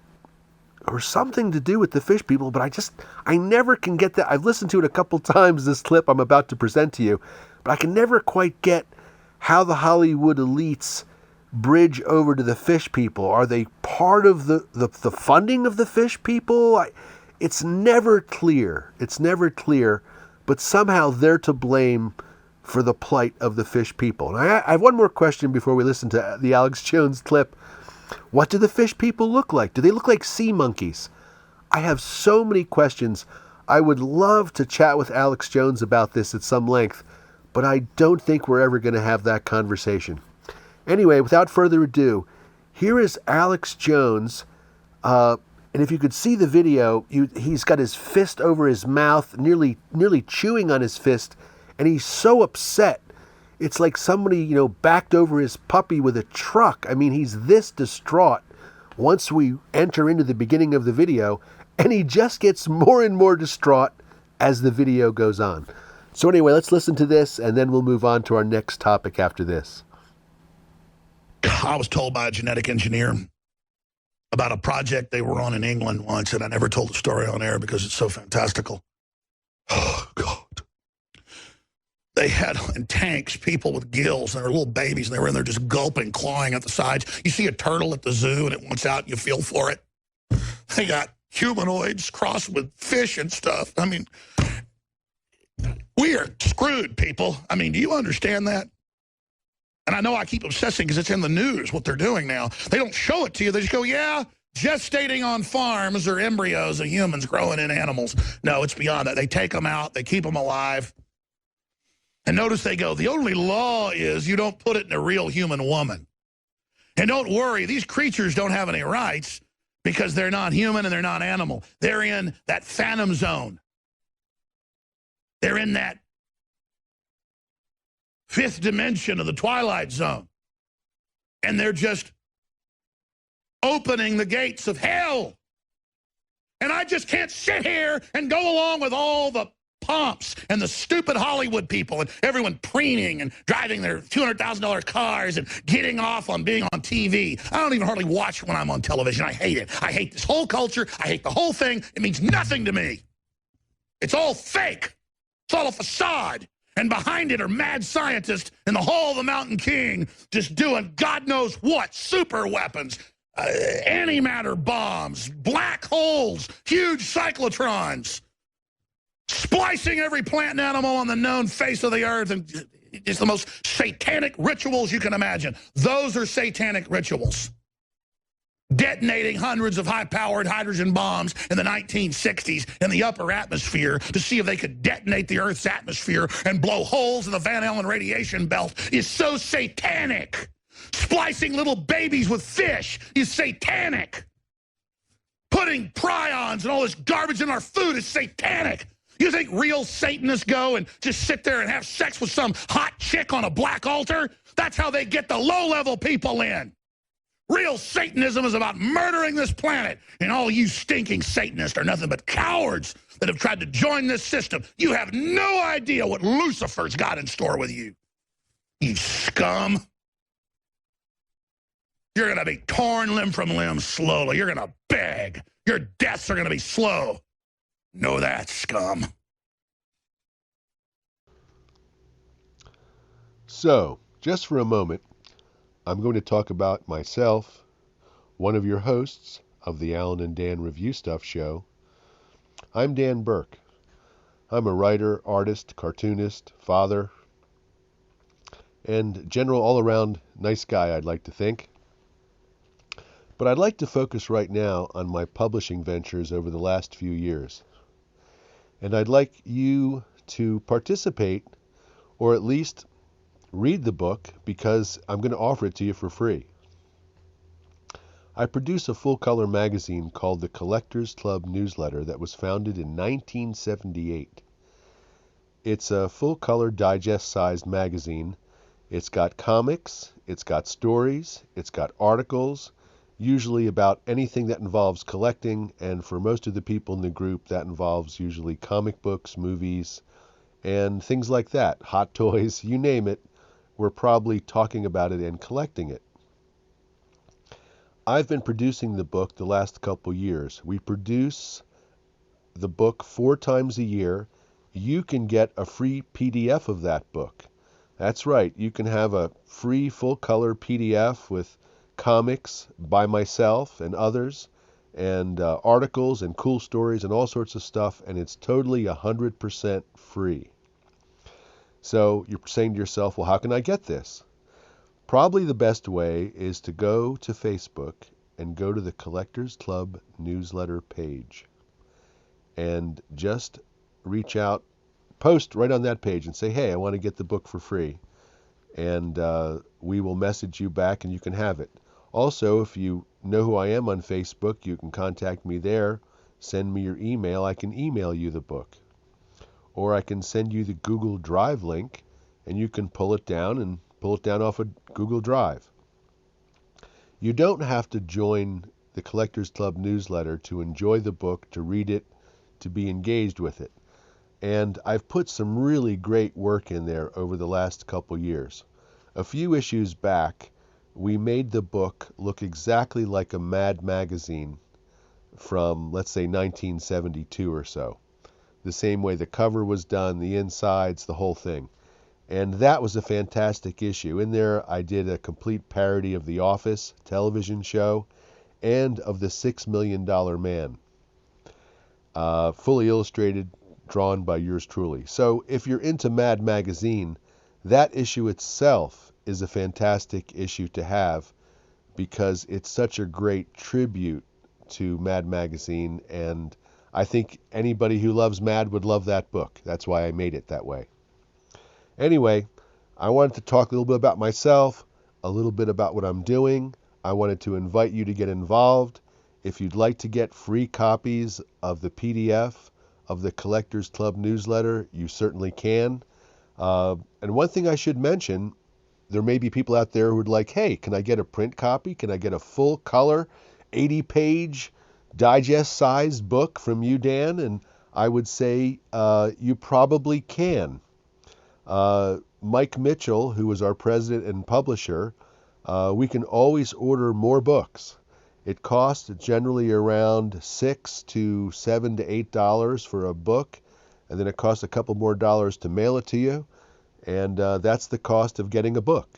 something to do with the fish people. But I never can get that. I've listened to it a couple times, this clip I'm about to present to you, but I can never quite get how the Hollywood elites bridge over to the fish people. Are they part of the funding of the fish people? It's never clear. But somehow they're to blame for the plight of the fish people. And I have one more question before we listen to the Alex Jones clip. What do the fish people look like? Do they look like sea monkeys? I have so many questions. I would love to chat with Alex Jones about this at some length, but I don't think we're ever going to have that conversation. Anyway, without further ado, here is Alex Jones. And if you could see the video, he's got his fist over his mouth, nearly chewing on his fist, and he's so upset. It's like somebody, backed over his puppy with a truck. I mean, he's this distraught once we enter into the beginning of the video, and he just gets more and more distraught as the video goes on. So anyway, let's listen to this, and then we'll move on to our next topic after this. I was told by a genetic engineer about a project they were on in England once, and I never told the story on air because it's so fantastical. Oh, God. They had in tanks people with gills, and they're little babies, and they were in there just gulping, clawing at the sides. You see a turtle at the zoo, and it wants out, and you feel for it. They got humanoids crossed with fish and stuff. I mean, we are screwed, people. I mean, do you understand that? And I know I keep obsessing because it's in the news what they're doing now. They don't show it to you. They just go, yeah, gestating on farms or embryos of humans growing in animals. No, it's beyond that. They take them out. They keep them alive. And notice they go, the only law is you don't put it in a real human woman. And don't worry, these creatures don't have any rights because they're not human and they're not animal. They're in that phantom zone. They're in that fifth dimension of the Twilight Zone. And they're just opening the gates of hell. And I just can't sit here and go along with all the pomps and the stupid Hollywood people and everyone preening and driving their $200,000 cars and getting off on being on TV. I don't even hardly watch when I'm on television. I hate it. I hate this whole culture. I hate the whole thing. It means nothing to me. It's all fake. It's all a facade. And behind it are mad scientists in the Hall of the Mountain King just doing God knows what, super weapons, antimatter bombs, black holes, huge cyclotrons, splicing every plant and animal on the known face of the earth, and it's the most satanic rituals you can imagine. Those are satanic rituals. Detonating hundreds of high-powered hydrogen bombs in the 1960s in the upper atmosphere to see if they could detonate the Earth's atmosphere and blow holes in the Van Allen radiation belt is so satanic. Splicing little babies with fish is satanic. Putting prions and all this garbage in our food is satanic. You think real Satanists go and just sit there and have sex with some hot chick on a black altar? That's how they get the low-level people in. Real Satanism is about murdering this planet, and all you stinking Satanists are nothing but cowards that have tried to join this system. You have no idea what Lucifer's got in store with you, you scum. You're going to be torn limb from limb slowly. You're going to beg. Your deaths are going to be slow. Know that, scum. So, just for a moment, I'm going to talk about myself, one of your hosts of the Alan and Dan Review Stuff show. I'm Dan Burke. I'm a writer, artist, cartoonist, father, and general all-around nice guy, I'd like to think. But I'd like to focus right now on my publishing ventures over the last few years. And I'd like you to participate, or at least read the book, because I'm going to offer it to you for free. I produce a full-color magazine called the Collectors Club Newsletter that was founded in 1978. It's a full-color digest-sized magazine. It's got comics, it's got stories, it's got articles, usually about anything that involves collecting, and for most of the people in the group, that involves usually comic books, movies, and things like that. Hot toys, you name it. We're probably talking about it and collecting it. I've been producing the book the last couple years. We produce the book 4 times a year. You can get a free PDF of that book. That's right, you can have a free full-color PDF with comics by myself and others, and articles and cool stories and all sorts of stuff, and it's totally 100% free. So you're saying to yourself, well, how can I get this? Probably the best way is to go to Facebook and go to the Collectors Club newsletter page and just reach out, post right on that page and say, hey, I want to get the book for free. And we will message you back and you can have it. Also, if you know who I am on Facebook, you can contact me there, send me your email, I can email you the book. Or I can send you the Google Drive link, and you can pull it down off of Google Drive. You don't have to join the Collectors Club newsletter to enjoy the book, to read it, to be engaged with it. And I've put some really great work in there over the last couple years. A few issues back, we made the book look exactly like a Mad magazine from, let's say, 1972 or so. The same way the cover was done, the insides, the whole thing. And that was a fantastic issue. In there, I did a complete parody of The Office television show and of The $6 Million Man. Fully illustrated, drawn by yours truly. So if you're into Mad Magazine, that issue itself is a fantastic issue to have because it's such a great tribute to Mad Magazine, and I think anybody who loves Mad would love that book. That's why I made it that way. Anyway, I wanted to talk a little bit about myself. a little bit about what I'm doing. I wanted to invite you to get involved. If you'd like to get free copies of the PDF of the Collectors Club newsletter, you certainly can. And one thing I should mention, there may be people out there who would like, hey, can I get a print copy? Can I get a full color, 80-page, digest-sized book from you, Dan? And I would say you probably can. Mike Mitchell, who is our president and publisher, we can always order more books. It costs generally around $6 to $7 to $8 for a book, and then it costs a couple more dollars to mail it to you, and that's the cost of getting a book.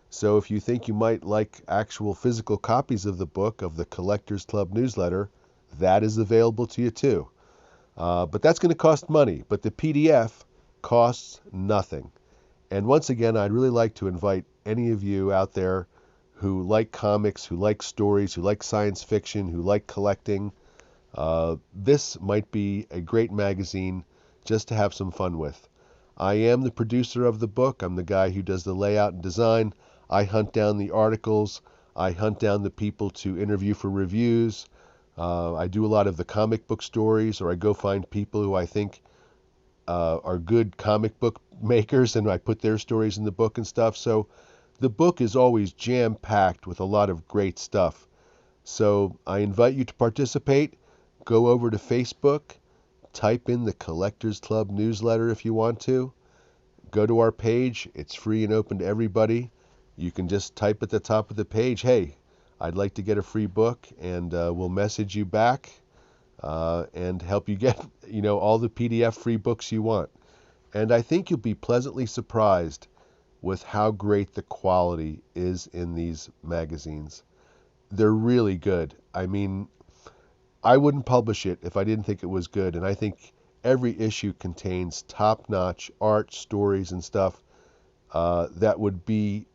So if you think you might like actual physical copies of the book, of the Collectors Club newsletter, that is available to you too. But that's going to cost money, but the PDF costs nothing. And once again, I'd really like to invite any of you out there who like comics, who like stories, who like science fiction, who like collecting. This might be a great magazine just to have some fun with. I am the producer of the book. I'm the guy who does the layout and design. I hunt down the articles. I hunt down the people to interview for reviews. I do a lot of the comic book stories, or I go find people who I think are good comic book makers, and I put their stories in the book and stuff. So the book is always jam-packed with a lot of great stuff. So I invite you to participate. Go over to Facebook, type in the Collectors Club newsletter if you want to. Go to our page. It's free and open to everybody. You can just type at the top of the page, hey, I'd like to get a free book, and we'll message you back and help you get, all the PDF free books you want. And I think you'll be pleasantly surprised with how great the quality is in these magazines. They're really good. I mean, I wouldn't publish it if I didn't think it was good, and I think every issue contains top-notch art, stories, and stuff that would be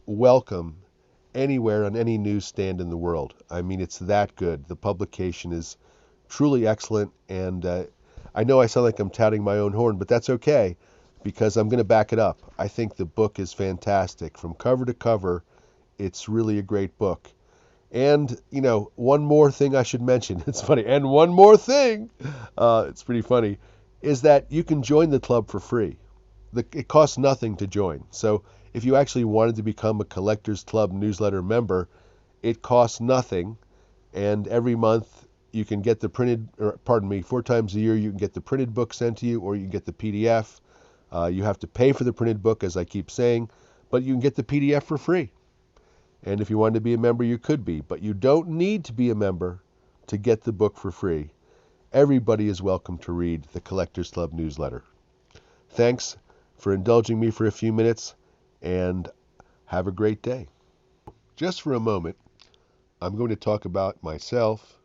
welcome anywhere on any newsstand in the world. I mean, it's that good. The publication is truly excellent, and I know I sound like I'm touting my own horn, but that's okay, because I'm going to back it up. I think the book is fantastic. From cover to cover, it's really a great book. And, one more thing I should mention, it's funny, and one more thing, it's pretty funny, is that you can join the club for free. It costs nothing to join. So if you actually wanted to become a Collectors Club newsletter member, it costs nothing, and every month you can get the 4 times a year you can get the printed book sent to you, or you can get the PDF. You have to pay for the printed book, as I keep saying, but you can get the PDF for free. And if you wanted to be a member, you could be. But you don't need to be a member to get the book for free. Everybody is welcome to read the Collectors Club newsletter. Thanks for indulging me for a few minutes, and have a great day. Just for a moment, I'm going to talk about myself,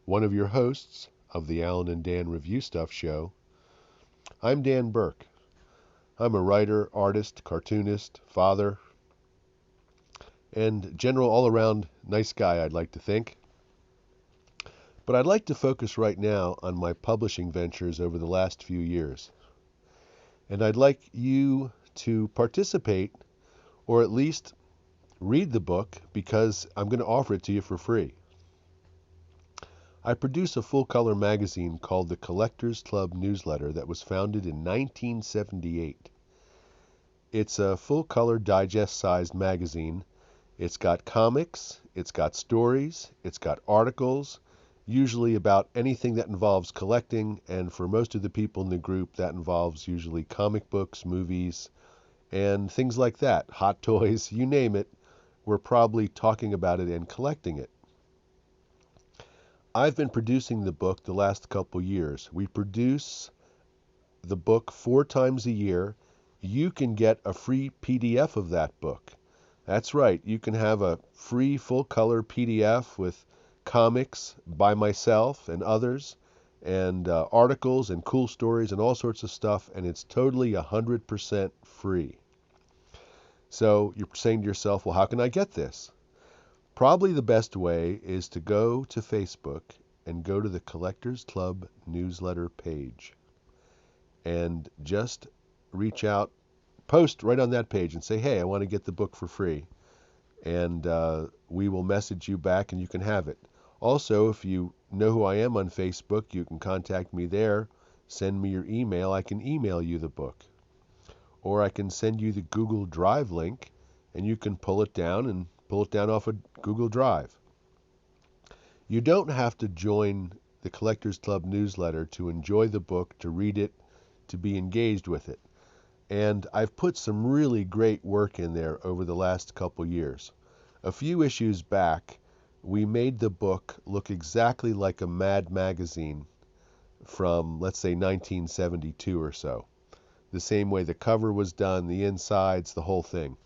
one of your hosts of the Alan and Dan Review Stuff show. I'm Dan Burke. I'm a writer, artist, cartoonist, father, and general all-around nice guy, I'd like to think. But I'd like to focus right now on my publishing ventures over the last few years. And I'd like you to participate, or at least read the book, because I'm going to offer it to you for free. I produce a full-color magazine called the Collectors Club Newsletter that was founded in 1978. It's a full-color digest-sized magazine. It's got comics, it's got stories, it's got articles, usually about anything that involves collecting, and for most of the people in the group, that involves usually comic books, movies, and things like that. Hot toys, you name it, we're probably talking about it and collecting it. I've been producing the book the last couple years. We produce the book 4 times a year. You can get a free PDF of that book. That's right, you can have a free full-color PDF with comics by myself and others, and articles and cool stories and all sorts of stuff, and it's totally 100% free. So you're saying to yourself, well, how can I get this? Probably the best way is to go to Facebook and go to the Collectors Club newsletter page and just reach out, post right on that page and say, hey, I want to get the book for free. and we will message you back and you can have it. Also, if you know who I am on Facebook, you can contact me there. Send me your email. I can email you the book. Or I can send you the Google Drive link, and you can pull it down off of Google Drive. You don't have to join the Collectors Club newsletter to enjoy the book, to read it, to be engaged with it. And I've put some really great work in there over the last couple years. A few issues back, we made the book look exactly like a Mad magazine from, let's say, 1972 or so. The same way the cover was done, the insides, the whole thing.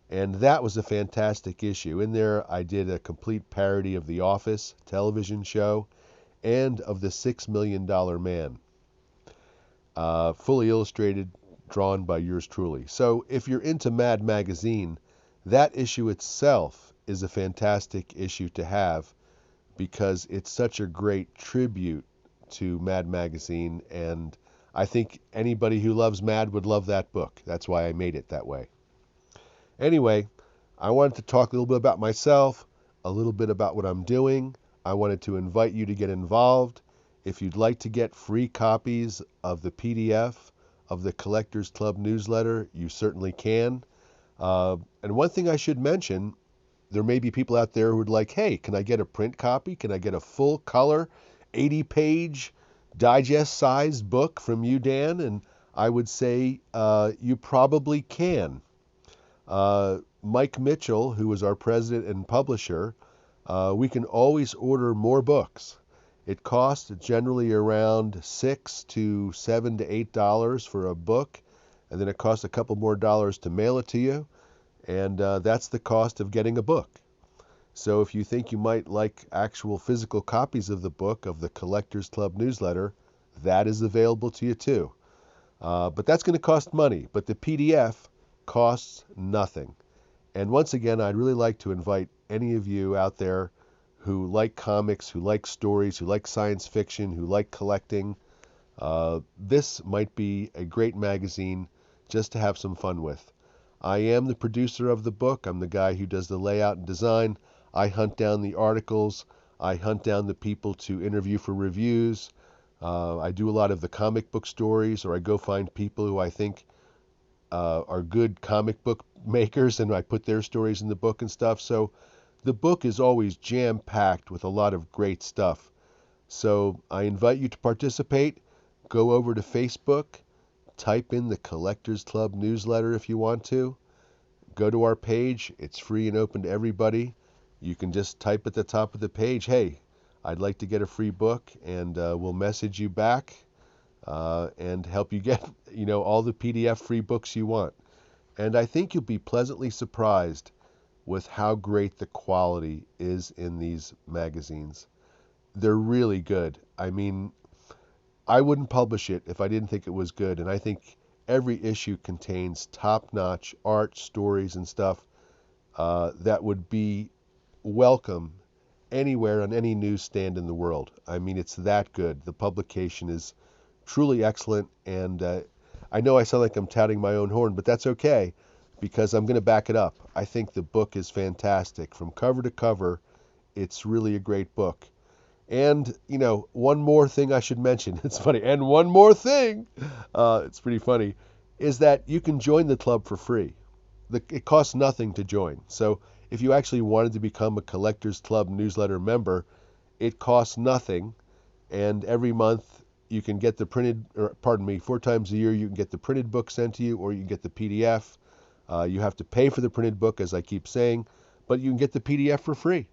And that was a fantastic issue. In there, I did a complete parody of The Office television show and of The $6 Million Man. Fully illustrated, drawn by yours truly. So if you're into Mad Magazine, that issue itself is a fantastic issue to have because it's such a great tribute to Mad Magazine, and I think anybody who loves Mad would love that book. That's why I made it that way. Anyway, I wanted to talk a little bit about myself, a little bit about what I'm doing. I wanted to invite you to get involved. If you'd like to get free copies of the PDF of the Collectors Club newsletter, you certainly can. And one thing I should mention, there may be people out there who would like, hey, can I get a print copy? Can I get a full color, 80-page, digest-sized book from you, Dan? And I would say you probably can. Mike Mitchell, who is our president and publisher, we can always order more books. It costs generally around $6 to $7 to $8 for a book, and then it costs a couple more dollars to mail it to you, and that's the cost of getting a book. So if you think you might like actual physical copies of the book, of the Collectors Club newsletter, that is available to you too. But that's going to cost money, but the PDF costs nothing. And once again, I'd really like to invite any of you out there who like comics, who like stories, who like science fiction, who like collecting. This might be a great magazine just to have some fun with. I am the producer of the book. I'm the guy who does the layout and design. I hunt down the articles. I hunt down the people to interview for reviews. I do a lot of the comic book stories, or I go find people who I think are good comic book makers, and I put their stories in the book and stuff. So the book is always jam-packed with a lot of great stuff. So I invite you to participate. Go over to Facebook, type in the Collectors Club newsletter if you want to. Go to our page. It's free and open to everybody. You can just type at the top of the page, hey, I'd like to get a free book, and we'll message you back and help you get, all the PDF free books you want. And I think you'll be pleasantly surprised with how great the quality is in these magazines. They're really good. I mean, I wouldn't publish it if I didn't think it was good, and I think every issue contains top-notch art, stories, and stuff that would be welcome anywhere on any newsstand in the world. I mean, it's that good. The publication is truly excellent, and I know I sound like I'm touting my own horn, but that's okay, because I'm going to back it up. I think the book is fantastic. From cover to cover, it's really a great book. And, one more thing I should mention, it's funny, and one more thing, it's pretty funny, is that you can join the club for free. It costs nothing to join. So if you actually wanted to become a Collectors Club newsletter member, it costs nothing, and every month you can get the 4 times a year you can get the printed book sent to you, or you can get the PDF. You have to pay for the printed book, as I keep saying, but you can get the PDF for free.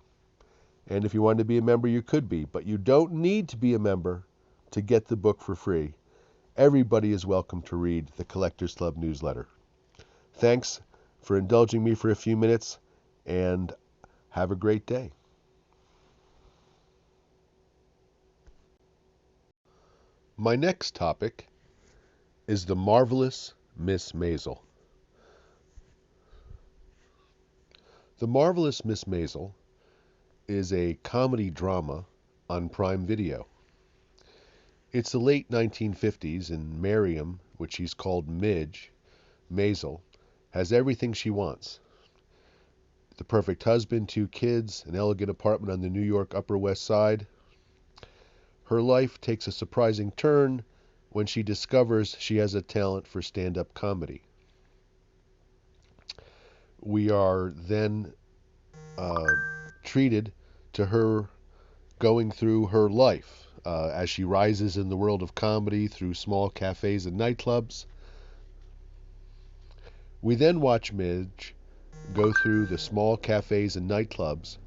And if you wanted to be a member, you could be, but you don't need to be a member to get the book for free. Everybody is welcome to read the Collectors Club newsletter. Thanks for indulging me for a few minutes, and have a great day. My next topic is the marvelous Miss Maisel. The Marvelous Miss Maisel is a comedy drama on Prime Video. It's the late 1950s, and Miriam, which she's called Midge, Maisel, has everything she wants. the perfect husband, 2 kids, an elegant apartment on the New York Upper West Side. Her life takes a surprising turn when she discovers she has a talent for stand-up comedy. We are then treated to her going through her life as she rises in the world of comedy through small cafes and nightclubs. We then watch Midge go through the small cafes and nightclubs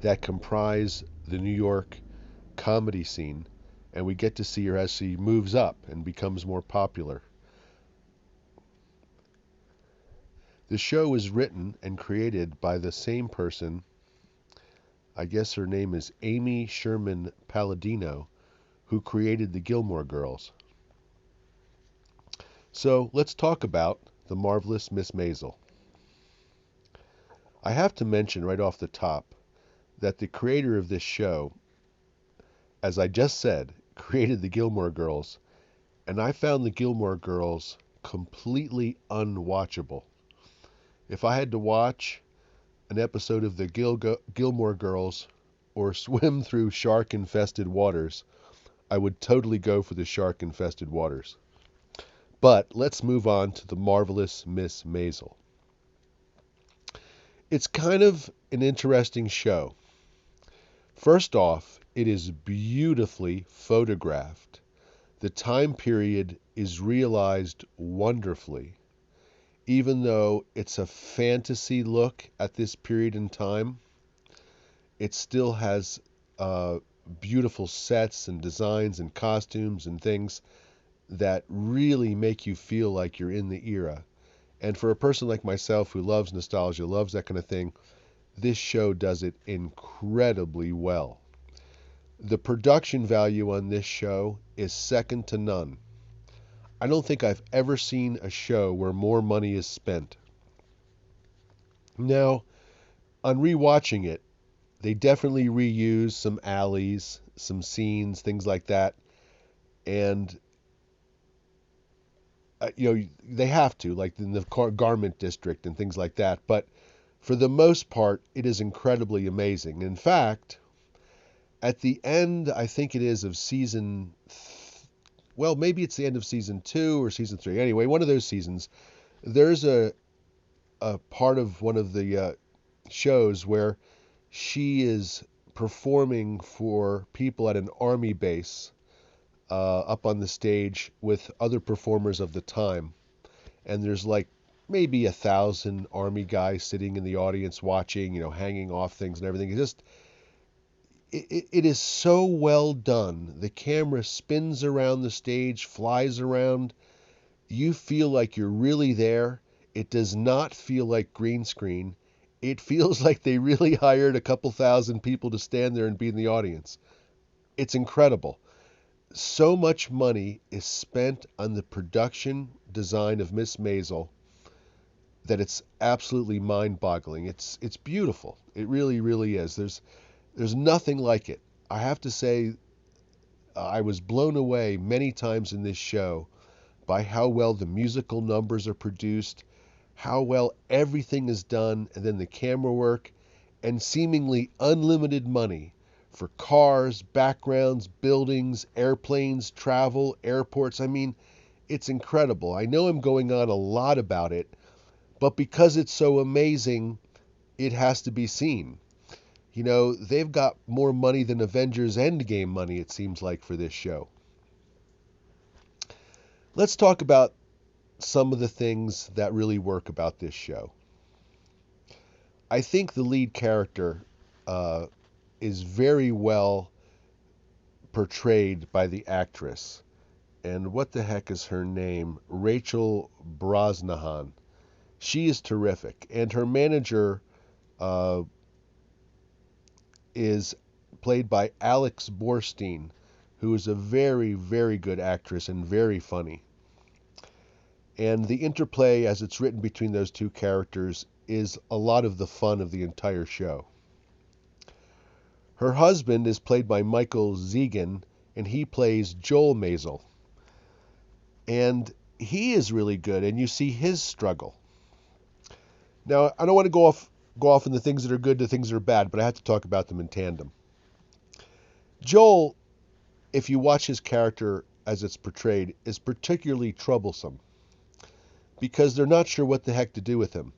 that comprise the New York comedy scene, and we get to see her as she moves up and becomes more popular. The show is written and created by the same person. I guess her name is Amy Sherman Palladino, who created the Gilmore Girls. So let's talk about the marvelous Miss Maisel. I have to mention right off the top that the creator of this show, as I just said, created the Gilmore Girls, and I found the Gilmore Girls completely unwatchable. If I had to watch an episode of the Gilmore Girls or swim through shark-infested waters, I would totally go for the shark-infested waters. But let's move on to the marvelous Miss Maisel. It's kind of an interesting show. First off, it is beautifully photographed. The time period is realized wonderfully. Even though it's a fantasy look at this period in time, it still has beautiful sets and designs and costumes and things that really make you feel like you're in the era. And for a person like myself who loves nostalgia, loves that kind of thing, this show does it incredibly well. The production value on this show is second to none. I don't think I've ever seen a show where more money is spent. Now, on rewatching it, they definitely reuse some alleys, some scenes, things like that. And they have to, like in the garment district and things like that. But for the most part, it is incredibly amazing. In fact, at the end, I think it is of maybe it's the end of season 2 or season 3. Anyway, one of those seasons, there's a part of one of the shows where she is performing for people at an army base up on the stage with other performers of the time. And there's like maybe 1,000 army guys sitting in the audience watching, hanging off things and everything. It is so well done. The camera spins around the stage, flies around. You feel like you're really there. It does not feel like green screen. It feels like they really hired a couple thousand people to stand there and be in the audience. It's incredible. So much money is spent on the production design of Miss Maisel that it's absolutely mind-boggling. It's beautiful. It really, really is. There's nothing like it. I have to say, I was blown away many times in this show by how well the musical numbers are produced, how well everything is done, and then the camera work, and seemingly unlimited money for cars, backgrounds, buildings, airplanes, travel, airports. I mean, it's incredible. I know I'm going on a lot about it, but because it's so amazing, it has to be seen. They've got more money than Avengers Endgame money, it seems like, for this show. Let's talk about some of the things that really work about this show. I think the lead character is very well portrayed by the actress. And what the heck is her name? Rachel Brosnahan. She is terrific. And her manager is played by Alex Borstein, who is a very, very good actress and very funny. And the interplay, as it's written between those two characters, is a lot of the fun of the entire show. Her husband is played by Michael Zegan, and he plays Joel Maisel. And he is really good, and you see his struggle. Now, I don't want to go off in the things that are good to things that are bad, but I have to talk about them in tandem. Joel, if you watch his character as it's portrayed, is particularly troublesome because they're not sure what the heck to do with him.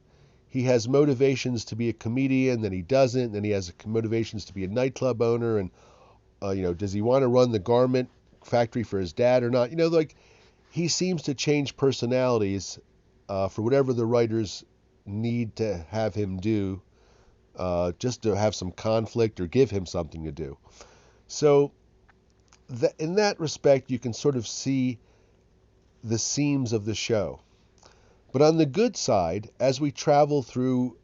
He has motivations to be a comedian, then he doesn't, then he has motivations to be a nightclub owner, and does he want to run the garment factory for his dad or not? He seems to change personalities for whatever the writers need to have him do, just to have some conflict or give him something to do. So in that respect, you can sort of see the seams of the show. But on the good side, as we travel through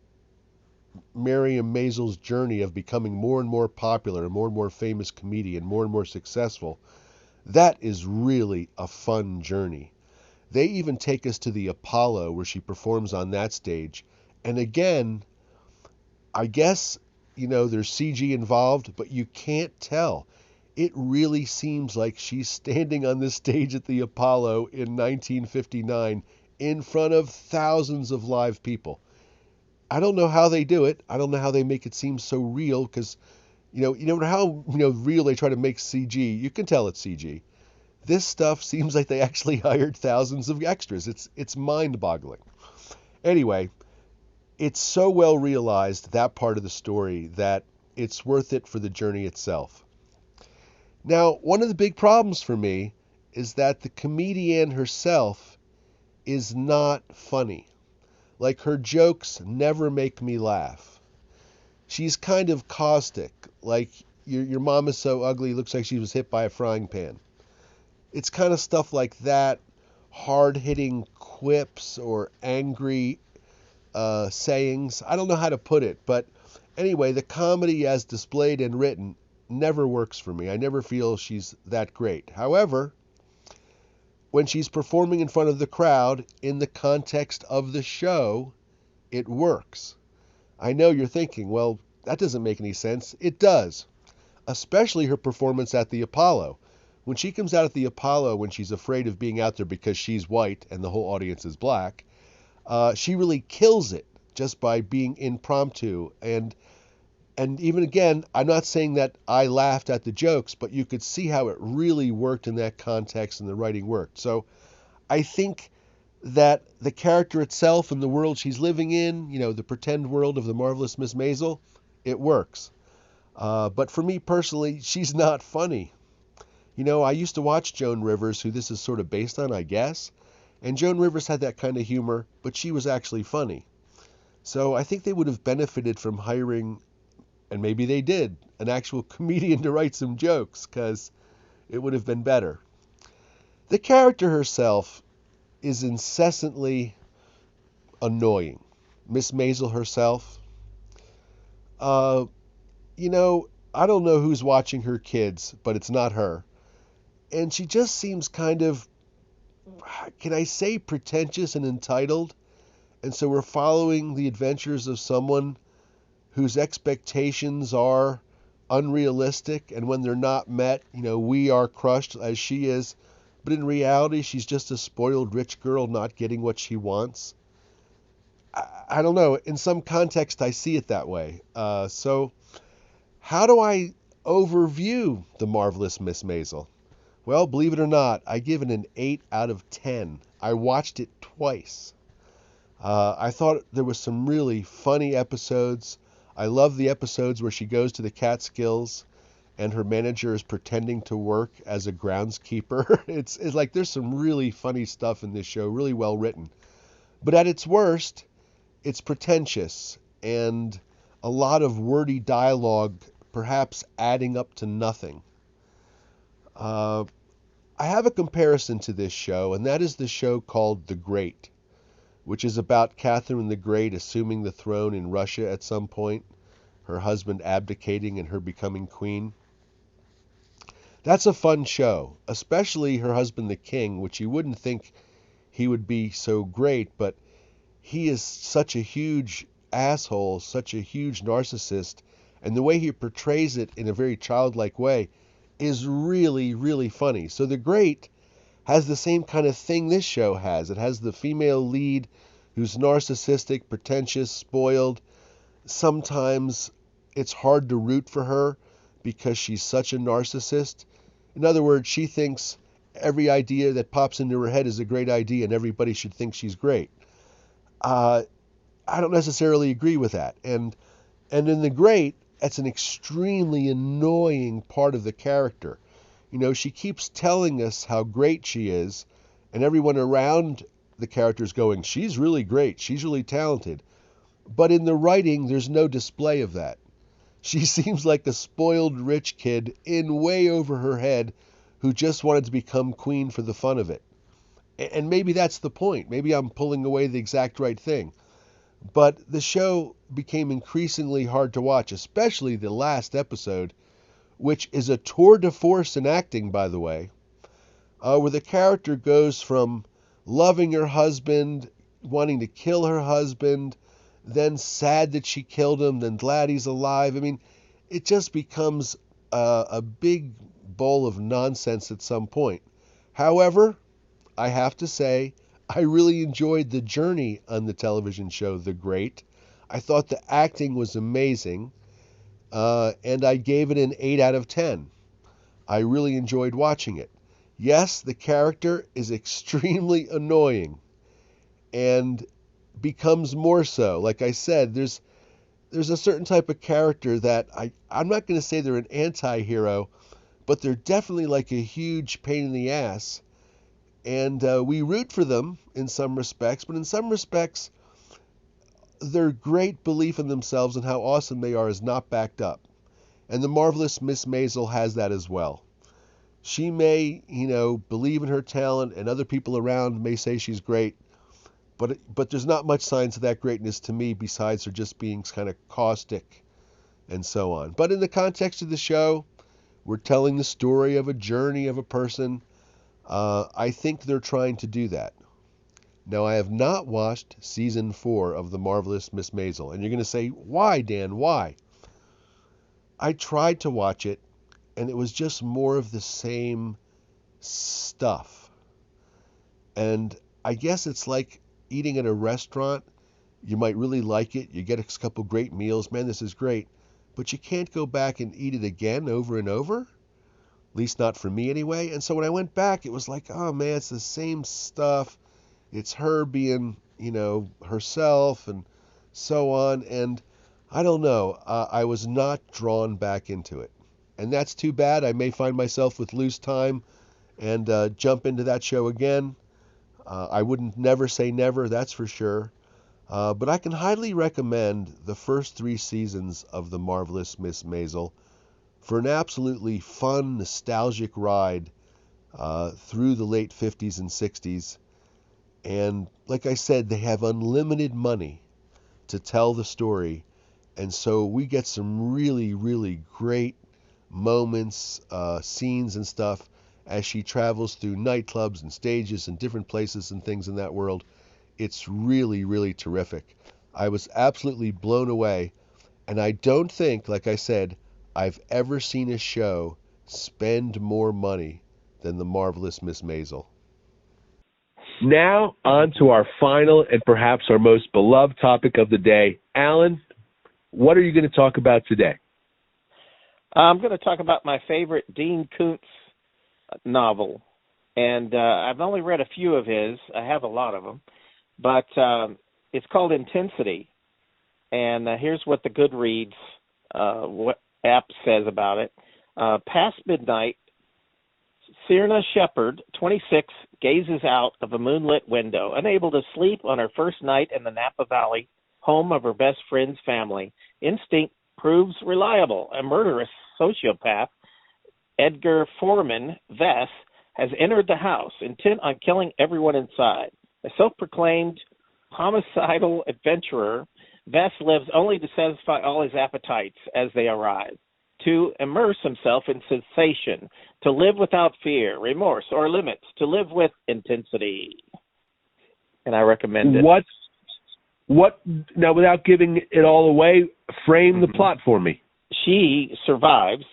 Miriam Maisel's journey of becoming more and more popular, a more and more famous comedian, more and more successful, that is really a fun journey. They even take us to the Apollo where she performs on that stage. And again, I guess, there's CG involved, but you can't tell. It really seems like she's standing on this stage at the Apollo in 1959 in front of thousands of live people. I don't know how they do it. I don't know how they make it seem so real because, no matter how real they try to make CG, you can tell it's CG. This stuff seems like they actually hired thousands of extras. It's mind-boggling. Anyway, it's so well realized, that part of the story, that it's worth it for the journey itself. Now, one of the big problems for me is that the comedian herself is not funny. Like, her jokes never make me laugh. She's kind of caustic, like, your mom is so ugly, looks like she was hit by a frying pan. It's kind of stuff like that, hard-hitting quips or angry sayings. I don't know how to put it, but anyway, the comedy as displayed and written never works for me. I never feel she's that great. However, when she's performing in front of the crowd in the context of the show, it works. I know you're thinking, well, that doesn't make any sense. It does, especially her performance at the Apollo. When she comes out at the Apollo, when she's afraid of being out there because she's white and the whole audience is black, she really kills it just by being impromptu. And even again, I'm not saying that I laughed at the jokes, but you could see how it really worked in that context and the writing worked. So I think that the character itself and the world she's living in, the pretend world of the marvelous Miss Maisel, it works. But for me personally, she's not funny. I used to watch Joan Rivers, who this is sort of based on, I guess. And Joan Rivers had that kind of humor, but she was actually funny. So I think they would have benefited from hiring, and maybe they did, an actual comedian to write some jokes, because it would have been better. The character herself is incessantly annoying. Miss Maisel herself. I don't know who's watching her kids, but it's not her. And she just seems kind of, can I say, pretentious and entitled? And so we're following the adventures of someone whose expectations are unrealistic, and when they're not met, we are crushed as she is. But in reality, she's just a spoiled rich girl not getting what she wants. I don't know. In some context, I see it that way. So how do I overview The Marvelous Miss Maisel? Well, believe it or not, I give it an 8 out of 10. I watched it twice. I thought there was some really funny episodes. I love the episodes where she goes to the Catskills and her manager is pretending to work as a groundskeeper. It's like there's some really funny stuff in this show, really well written. But at its worst, it's pretentious and a lot of wordy dialogue, perhaps adding up to nothing. I have a comparison to this show, and that is the show called The Great, which is about Catherine the Great assuming the throne in Russia at some point, her husband abdicating and her becoming queen. That's a fun show, especially her husband the king, which you wouldn't think he would be so great, but he is such a huge asshole, such a huge narcissist, and the way he portrays it in a very childlike way is really, really funny. So The Great has the same kind of thing this show has. It has the female lead who's narcissistic, pretentious, spoiled. Sometimes it's hard to root for her because she's such a narcissist. In other words, she thinks every idea that pops into her head is a great idea and everybody should think she's great. I don't necessarily agree with that. And in The Great, that's an extremely annoying part of the character. You know, she keeps telling us how great she is, and everyone around the character is going, she's really great, she's really talented. But in the writing, there's no display of that. She seems like a spoiled rich kid in way over her head who just wanted to become queen for the fun of it. And maybe that's the point. Maybe I'm pulling away the exact right thing. But the show became increasingly hard to watch, especially the last episode, which is a tour de force in acting, by the way, where the character goes from loving her husband, wanting to kill her husband, then sad that she killed him, then glad he's alive. I mean, it just becomes a big bowl of nonsense at some point. However, I have to say, I really enjoyed the journey on the television show The Great. I thought the acting was amazing, and I gave it an 8 out of 10. I really enjoyed watching it. Yes, the character is extremely annoying and becomes more so. Like I said, there's a certain type of character that I'm not going to say they're an anti-hero, but they're definitely like a huge pain in the ass. And we root for them in some respects, but in some respects, their great belief in themselves and how awesome they are is not backed up. And the marvelous Miss Maisel has that as well. She may, believe in her talent, and other people around may say she's great, but there's not much signs of that greatness to me besides her just being kind of caustic and so on. But in the context of the show, we're telling the story of a journey of a person. I think they're trying to do that. Now, I have not watched season 4 of The Marvelous Miss Maisel. And you're going to say, why, Dan? Why? I tried to watch it, and it was just more of the same stuff. And I guess it's like eating at a restaurant. You might really like it. You get a couple great meals. Man, this is great. But you can't go back and eat it again over and over. At least not for me anyway. And so when I went back, it was like, oh man, it's the same stuff. It's her being, herself and so on. And I don't know. I was not drawn back into it. And that's too bad. I may find myself with loose time and jump into that show again. I wouldn't never say never, that's for sure. But I can highly recommend the first 3 seasons of The Marvelous Miss Maisel for an absolutely fun, nostalgic ride through the late 50s and 60s. And like I said, they have unlimited money to tell the story. And so we get some really, really great moments, scenes and stuff as she travels through nightclubs and stages and different places and things in that world. It's really, really terrific. I was absolutely blown away. And I don't think, like I said, I've ever seen a show spend more money than The Marvelous Miss Maisel. Now, on to our final and perhaps our most beloved topic of the day. Alan, what are you going to talk about today? I'm going to talk about my favorite Dean Koontz novel. And I've only read a few of his. I have a lot of them. But it's called Intensity. And here's what the Goodreads app says about it. Past midnight, Sierna Shepherd, 26, gazes out of a moonlit window, unable to sleep on her first night in the Napa Valley, home of her best friend's family. Instinct proves reliable. A murderous sociopath, Edgar Foreman Vess, has entered the house, intent on killing everyone inside. A self-proclaimed homicidal adventurer, Vess lives only to satisfy all his appetites as they arise, to immerse himself in sensation, to live without fear, remorse, or limits, to live with intensity. And I recommend it. What now, without giving it all away, frame the plot for me. She survives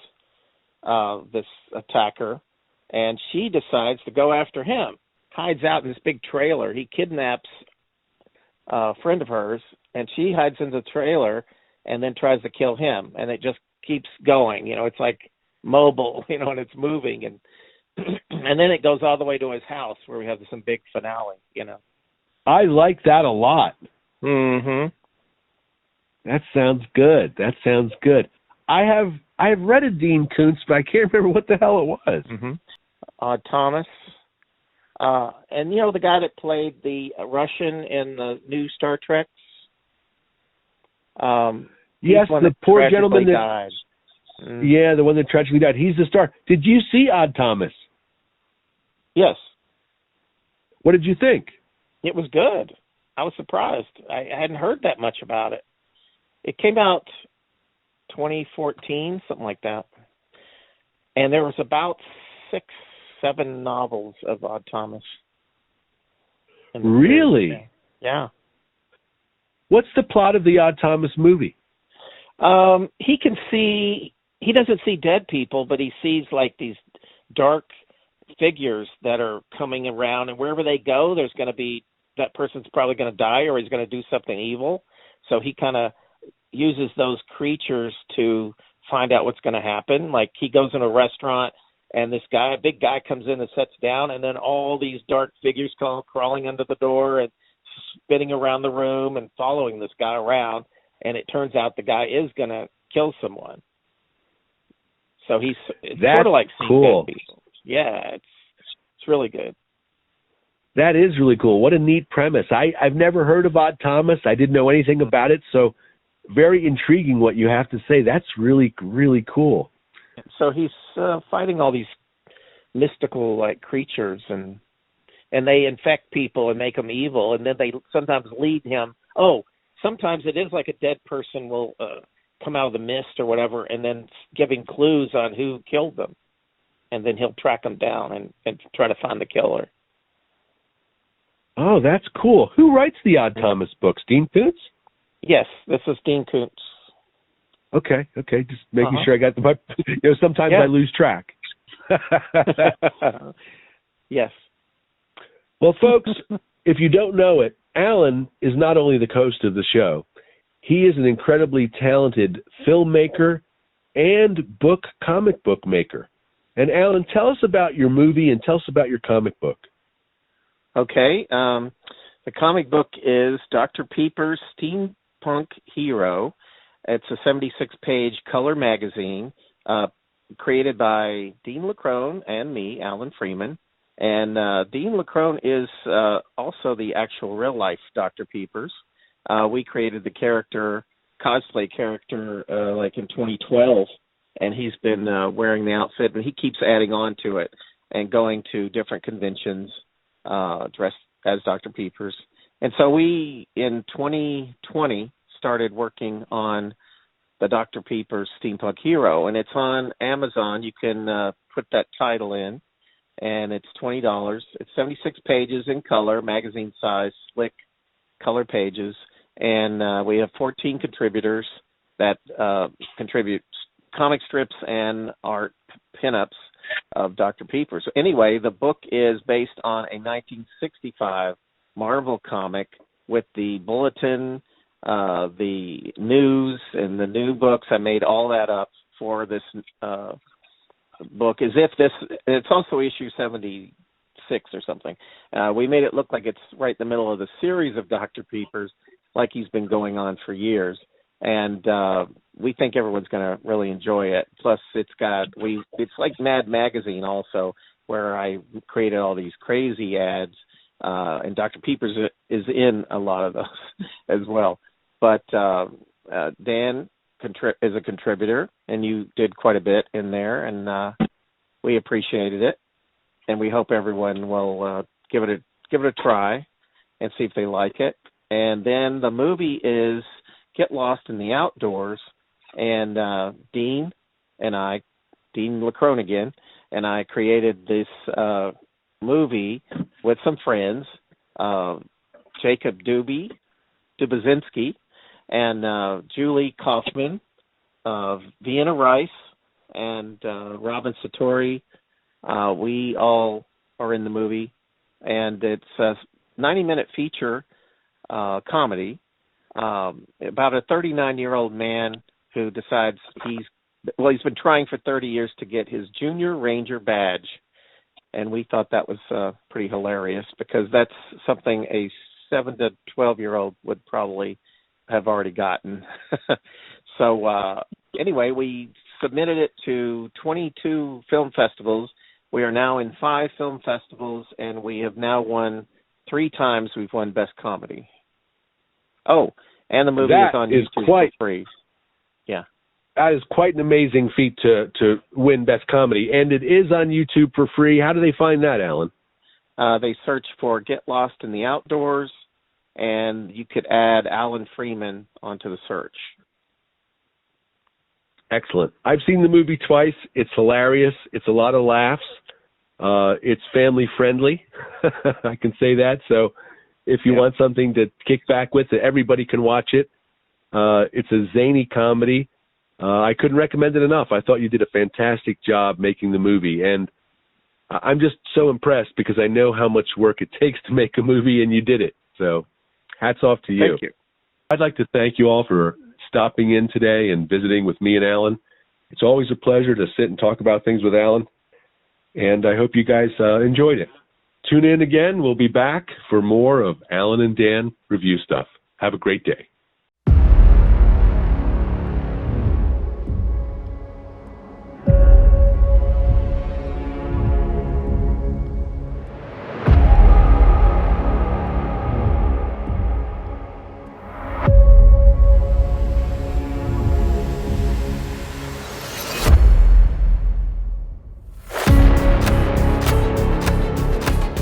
this attacker, and she decides to go after him. Hides out in this big trailer. He kidnaps friend of hers, and she hides in the trailer and then tries to kill him, and it just keeps going. It's like mobile, and it's moving, and and then it goes all the way to his house where we have some big finale. I like that a lot. Mm-hmm. That sounds good. I have read a Dean Koontz, but I can't remember what the hell it was. Mm-hmm. Thomas. And the guy that played the Russian in the new Star Trek. Yes, the poor gentleman that died. Yeah, the one that tragically died. He's the star. Did you see Odd Thomas? Yes. What did you think? It was good. I was surprised. I hadn't heard that much about it. It came out 2014, something like that. And there was about 6-7 novels of Odd Thomas. Really? Yeah. What's the plot of the Odd Thomas movie? He doesn't see dead people, but he sees like these dark figures that are coming around, and wherever they go, there's going to be, that person's probably going to die or he's going to do something evil. So he kind of uses those creatures to find out what's going to happen. Like he goes in a restaurant and this guy, a big guy, comes in and sits down, and then all these dark figures come crawling under the door and spinning around the room and following this guy around. And it turns out the guy is going to kill someone. So it's sort of like seeing cool. dead people. Yeah, it's really good. That is really cool. What a neat premise. I've never heard of Odd Thomas. I didn't know anything about it. So very intriguing what you have to say. That's really, really cool. So he's fighting all these mystical like creatures, and they infect people and make them evil, and then they sometimes lead him. Sometimes it is like a dead person will come out of the mist or whatever, and then giving clues on who killed them, and then he'll track them down and try to find the killer. Oh, that's cool. Who writes the Odd Thomas books? Dean Koontz? Yes, this is Dean Koontz. Okay. Just making sure I got them up. Sometimes I lose track. Yes. Well, folks, if you don't know it, Alan is not only the host of the show, he is an incredibly talented filmmaker and comic book maker. And Alan, tell us about your movie and tell us about your comic book. Okay. The comic book is Dr. Peeper's Steampunk Hero. It's a 76-page color magazine created by Dean LaCrone and me, Alan Freeman. And Dean LaCrone is also the actual real-life Dr. Peepers. We created the cosplay character, like in 2012, and he's been wearing the outfit, and he keeps adding on to it and going to different conventions dressed as Dr. Peepers. And so we, in 2020, started working on the Dr. Peepers Steampunk Hero, and it's on Amazon. You can put that title in, and it's $20. It's 76 pages in color, magazine size, slick color pages, and we have 14 contributors that contribute comic strips and art pinups of Dr. Peeper. So anyway, the book is based on a 1965 Marvel comic with the bulletin, the news, and the new books. I made all that up for this book. It's also issue 76 or something. We made it look like it's right in the middle of the series of Dr. Peepers, like he's been going on for years. And we think everyone's going to really enjoy it. Plus, it's like Mad Magazine also, where I created all these crazy ads, and Dr. Peepers is in a lot of those as well. But Dan is a contributor, and you did quite a bit in there, and we appreciated it, and we hope everyone will give it a try and see if they like it. And then the movie is Get Lost in the Outdoors, and Dean LaCrone again, and I created this movie with some friends, Jacob Dubazinski, and Julie Kaufman, Vienna Rice, and Robin Satori. We all are in the movie, and it's a 90-minute feature comedy about a 39-year-old man who decides he's been trying for 30 years to get his Junior Ranger badge, and we thought that was pretty hilarious because that's something a 7 to 12-year-old would probably have already gotten. So anyway, we submitted it to 22 film festivals. We are now in 5 film festivals, and we have now won 3 times. We've won Best Comedy. Oh, and the movie is on YouTube for free. Yeah. That is quite an amazing feat to win Best Comedy. And it is on YouTube for free. How do they find that, Alan? They search for Get Lost in the Outdoors, and you could add Alan Freeman onto the search. Excellent. I've seen the movie twice. It's hilarious. It's a lot of laughs. It's family friendly. I can say that. So if you want something to kick back with, everybody can watch it. It's a zany comedy. I couldn't recommend it enough. I thought you did a fantastic job making the movie. And I'm just so impressed because I know how much work it takes to make a movie, and you did it. So hats off to you. Thank you. I'd like to thank you all for stopping in today and visiting with me and Alan. It's always a pleasure to sit and talk about things with Alan, and I hope you guys enjoyed it. Tune in again. We'll be back for more of Alan and Dan Review Stuff. Have a great day.